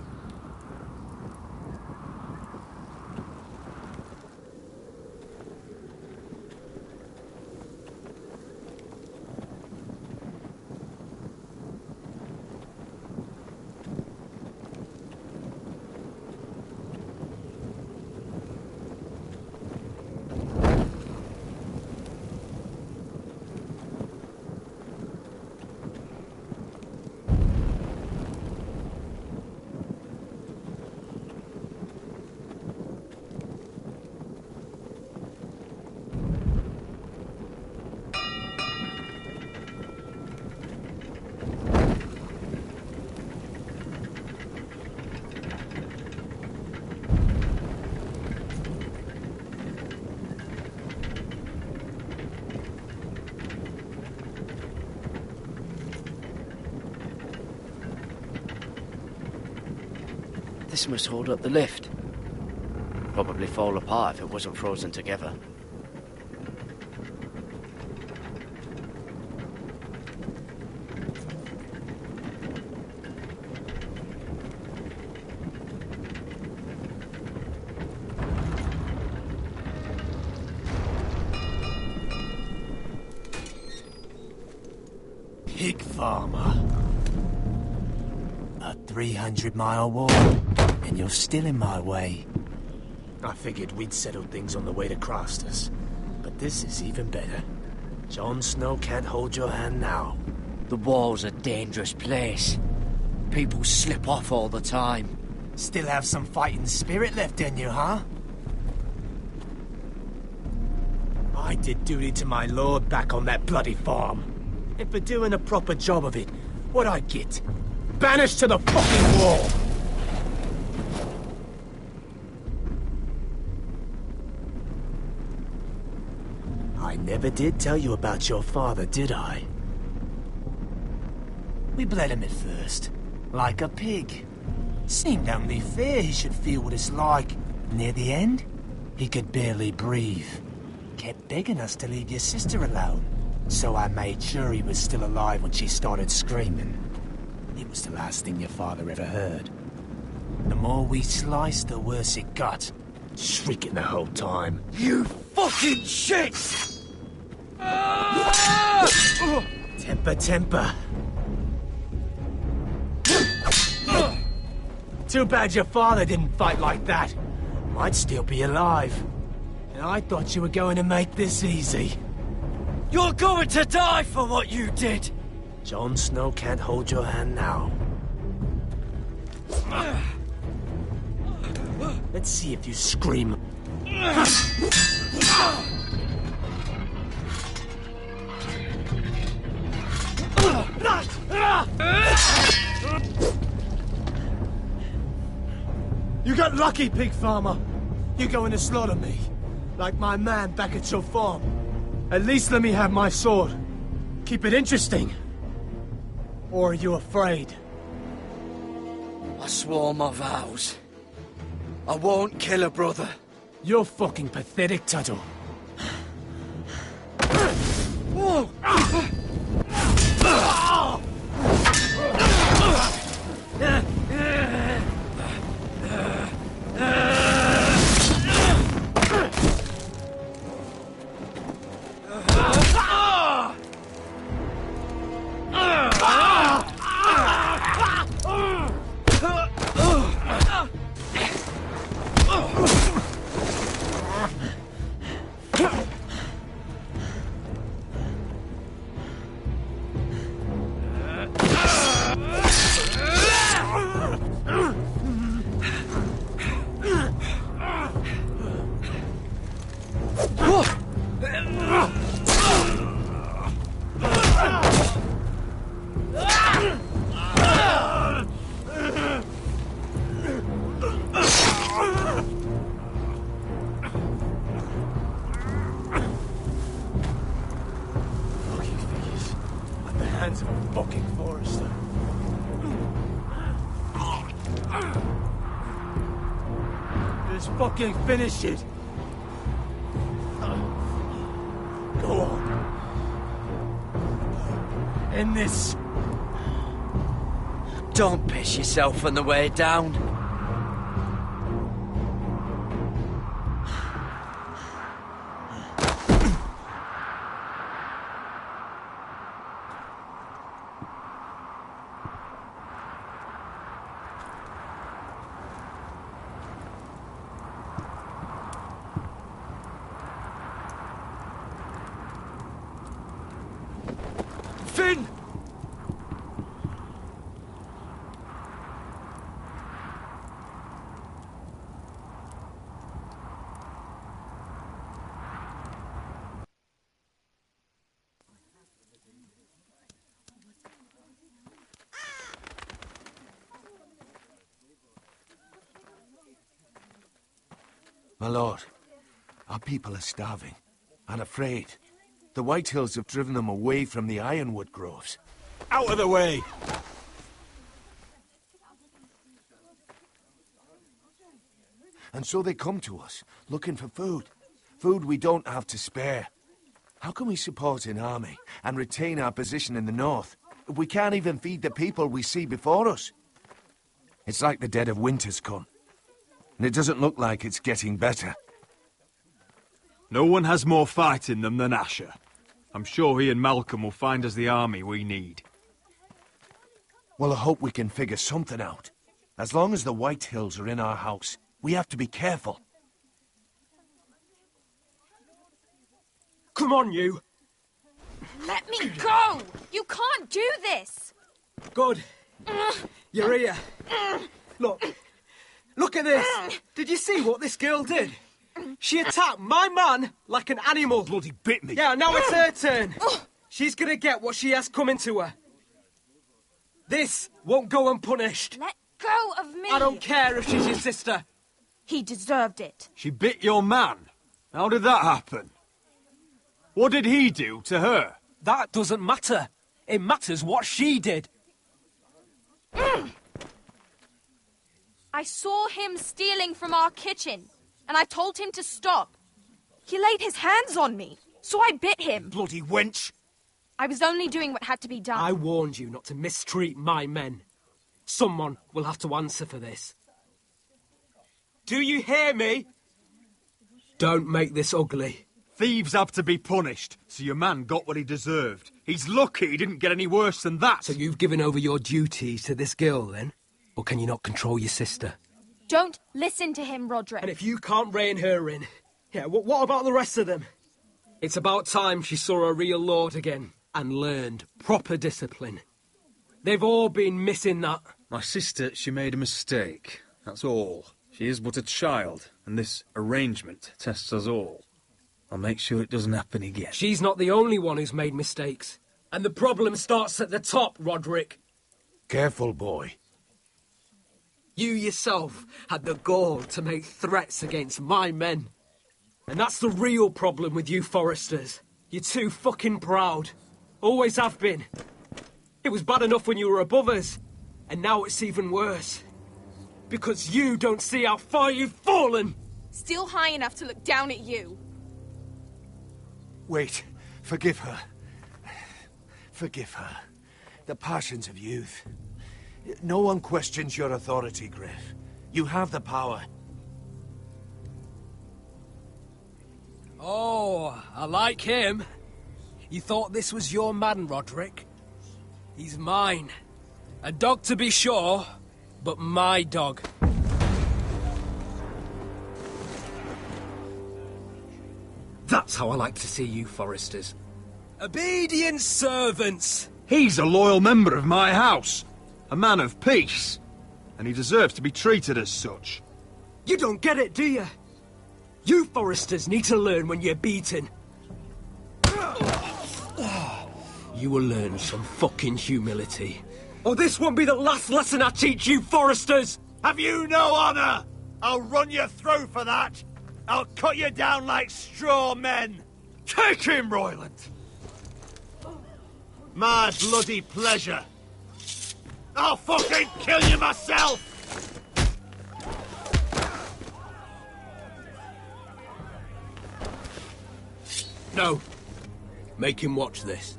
This must hold up the lift. Probably fall apart if it wasn't frozen together. Pig farmer. A 300-mile walk, and you're still in my way. I figured we'd settled things on the way to Crasters, but this is even better. Jon Snow can't hold your hand now. The wall's a dangerous place. People slip off all the time. Still have some fighting spirit left in you, huh? I did duty to my lord back on that bloody farm. And for doing a proper job of it, what'd I get? Banished to the fucking wall! I never did tell you about your father, did I? We bled him at first, like a pig. Seemed only fair he should feel what it's like. Near the end, he could barely breathe. Kept begging us to leave your sister alone. So I made sure he was still alive when she started screaming. It was the last thing your father ever heard. The more we sliced, the worse it got. Shrieking the whole time. You fucking shit! Temper, temper. Too bad your father didn't fight like that. Might still be alive. And I thought you were going to make this easy. You're going to die for what you did! Jon Snow can't hold your hand now. Let's see if you scream. You got lucky, pig farmer. You're going to slaughter me, like my man back at your farm. At least let me have my sword. Keep it interesting. Or are you afraid? I swore my vows. I won't kill a brother. You're fucking pathetic, Tuttle. Whoa! Hands of a fucking forester. Just fucking finish it. Go on. End this. Don't piss yourself on the way down. Finn! My lord, our people are starving and afraid. The White Hills have driven them away from the ironwood groves. Out of the way! And so they come to us, looking for food. Food we don't have to spare. How can we support an army and retain our position in the north if we can't even feed the people we see before us? It's like the dead of winter's come. And it doesn't look like it's getting better. No one has more fight in them than Asher. I'm sure he and Malcolm will find us the army we need. Well, I hope we can figure something out. As long as the White Hills are in our house, we have to be careful. Come on, you! Let me go! You can't do this! Good. You're here. Look at this! Did you see what this girl did? She attacked my man like an animal. Bloody bit me. Yeah, now it's her turn. She's gonna get what she has coming to her. This won't go unpunished. Let go of me! I don't care if she's your sister. He deserved it. She bit your man? How did that happen? What did he do to her? That doesn't matter. It matters what she did. I saw him stealing from our kitchen, and I told him to stop. He laid his hands on me, so I bit him. Bloody wench! I was only doing what had to be done. I warned you not to mistreat my men. Someone will have to answer for this. Do you hear me? Don't make this ugly. Thieves have to be punished, so your man got what he deserved. He's lucky he didn't get any worse than that. So you've given over your duties to this girl, then? Or can you not control your sister? Don't listen to him, Roderick. And if you can't rein her in, yeah, what about the rest of them? It's about time she saw a real lord again and learned proper discipline. They've all been missing that. My sister, she made a mistake. That's all. She is but a child, and this arrangement tests us all. I'll make sure it doesn't happen again. She's not the only one who's made mistakes. And the problem starts at the top, Roderick. Careful, boy. You yourself had the gall to make threats against my men. And that's the real problem with you Forresters. You're too fucking proud. Always have been. It was bad enough when you were above us. And now it's even worse. Because you don't see how far you've fallen. Still high enough to look down at you. Wait. Forgive her. Forgive her. The passions of youth. No one questions your authority, Griff. You have the power. Oh, I like him. You thought this was your man, Roderick? He's mine. A dog to be sure, but my dog. That's how I like to see you, Forresters. Obedient servants! He's a loyal member of my house. A man of peace. And he deserves to be treated as such. You don't get it, do you? You Forresters need to learn when you're beaten. You will learn some fucking humility. Or this won't be the last lesson I teach you, Forresters! Have you no honor? I'll run you through for that. I'll cut you down like straw men. Take him, Royland. My bloody pleasure. I'll fucking kill you myself! No. Make him watch this.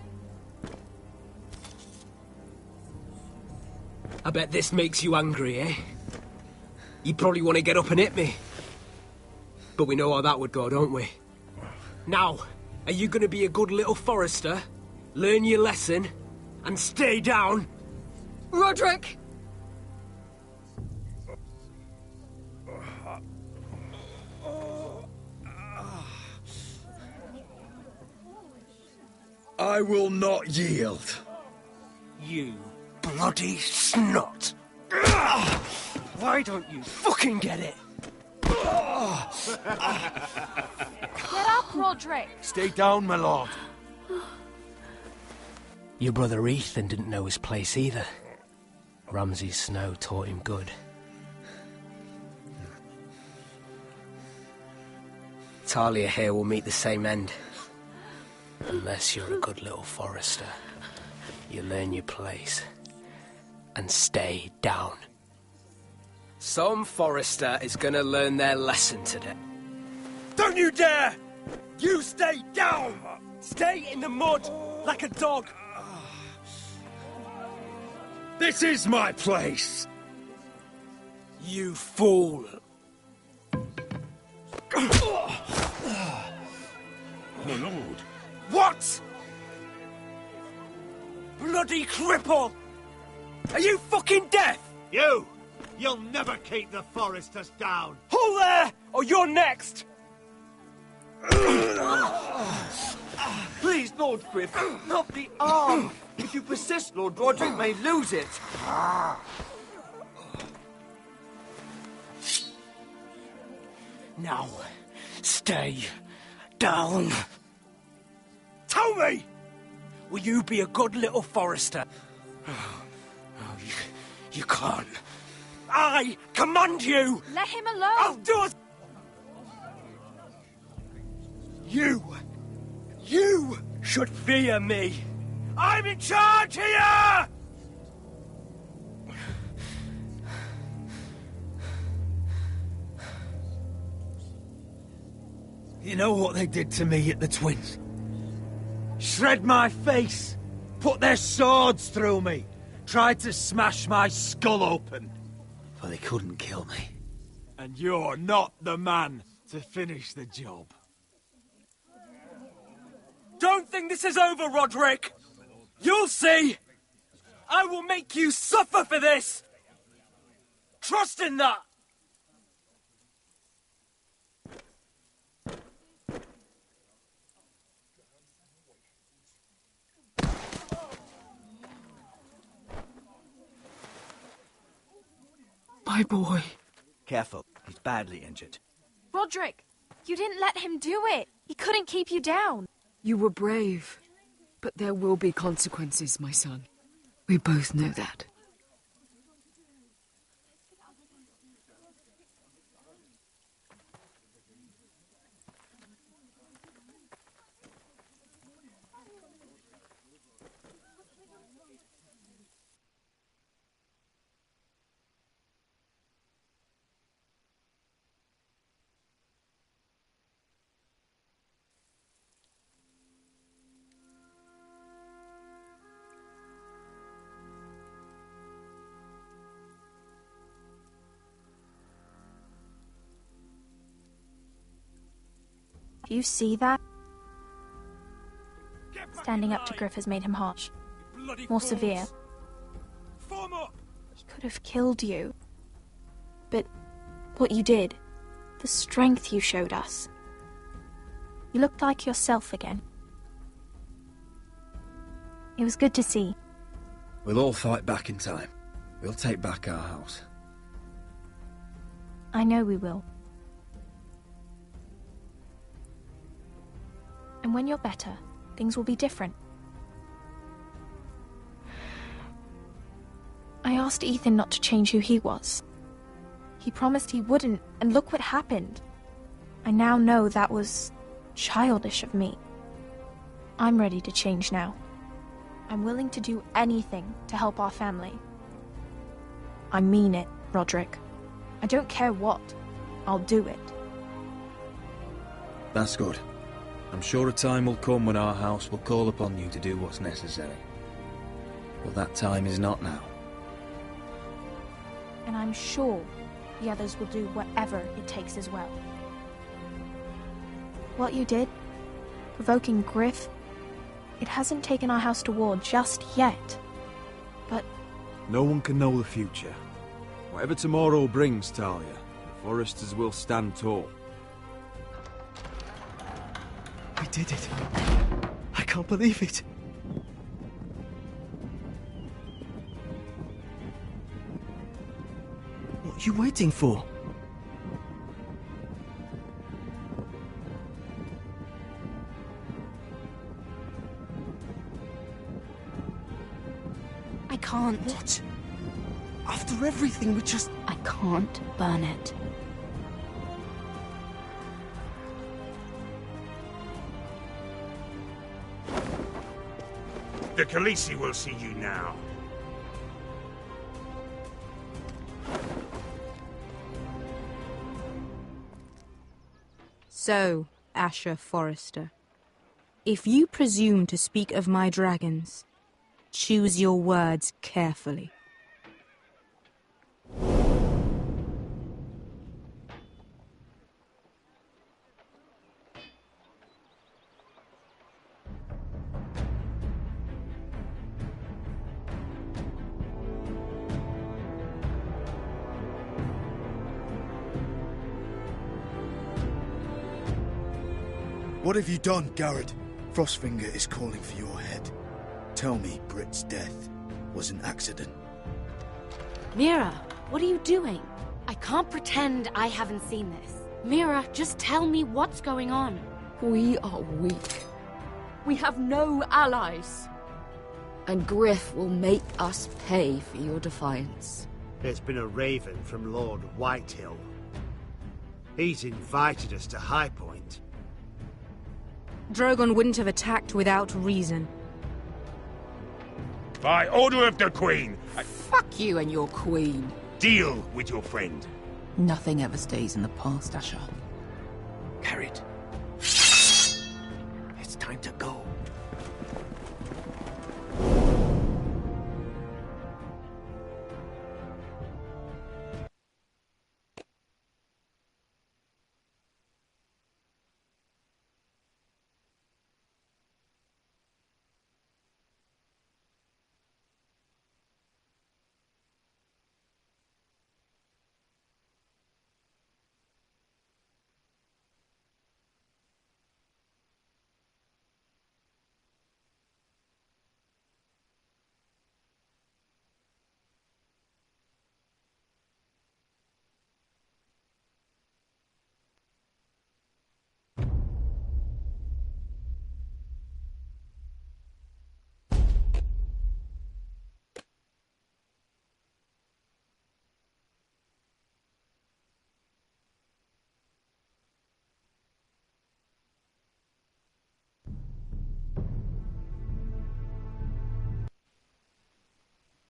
I bet this makes you angry, eh? You probably want to get up and hit me. But we know how that would go, don't we? Now, are you going to be a good little Forrester, learn your lesson, and stay down? Roderick! I will not yield. You bloody snot! Why don't you fucking get it? Get up, Roderick! Stay down, my lord. Your brother Ethan didn't know his place either. Ramsay's snow taught him good. Talia here will meet the same end. Unless you're a good little Forrester. You learn your place. And stay down. Some Forrester is gonna learn their lesson today. Don't you dare! You stay down! Stay in the mud, like a dog! This is my place! You fool! My lord. What? Bloody cripple! Are you fucking deaf? You'll never keep the Forresters down! Hold there, or you're next! Please, Lord Griff, not the arm. If you persist, Lord Roderick may lose it. Now, stay down. Tell me! Will you be a good little Forrester? You can't. I command you! Let him alone! I'll do it! You should fear me! I'm in charge here! You know what they did to me at the Twins? Shred my face, put their swords through me, tried to smash my skull open. But they couldn't kill me. And you're not the man to finish the job. Don't think this is over, Roderick! You'll see! I will make you suffer for this! Trust in that! My boy. Careful, he's badly injured. Roderick, you didn't let him do it. He couldn't keep you down. You were brave, but there will be consequences, my son. We both know that. Do you see that? Standing up to Griff has made him harsh. More severe. He could have killed you. But what you did, the strength you showed us. You looked like yourself again. It was good to see. We'll all fight back in time. We'll take back our house. I know we will. And when you're better, things will be different. I asked Ethan not to change who he was. He promised he wouldn't, and look what happened. I now know that was childish of me. I'm ready to change now. I'm willing to do anything to help our family. I mean it, Roderick. I don't care what. I'll do it. That's good. I'm sure a time will come when our house will call upon you to do what's necessary. But that time is not now. And I'm sure the others will do whatever it takes as well. What you did, provoking Griff, it hasn't taken our house to war just yet. But no one can know the future. Whatever tomorrow brings, Talia, the Foresters will stand tall. I did it. I can't believe it. What are you waiting for? I can't. What? After everything, we just... I can't burn it. The Khaleesi will see you now. So, Asher Forrester, if you presume to speak of my dragons, choose your words carefully. What have you done, Garrett? Frostfinger is calling for your head. Tell me Britt's death was an accident. Mira, what are you doing? I can't pretend I haven't seen this. Mira, just tell me what's going on. We are weak. We have no allies. And Griff will make us pay for your defiance. There's been a raven from Lord Whitehill. He's invited us to High Point. Drogon wouldn't have attacked without reason. By order of the Queen, Fuck you and your queen. deal with your friend. Nothing ever stays in the past, Asher. Carried.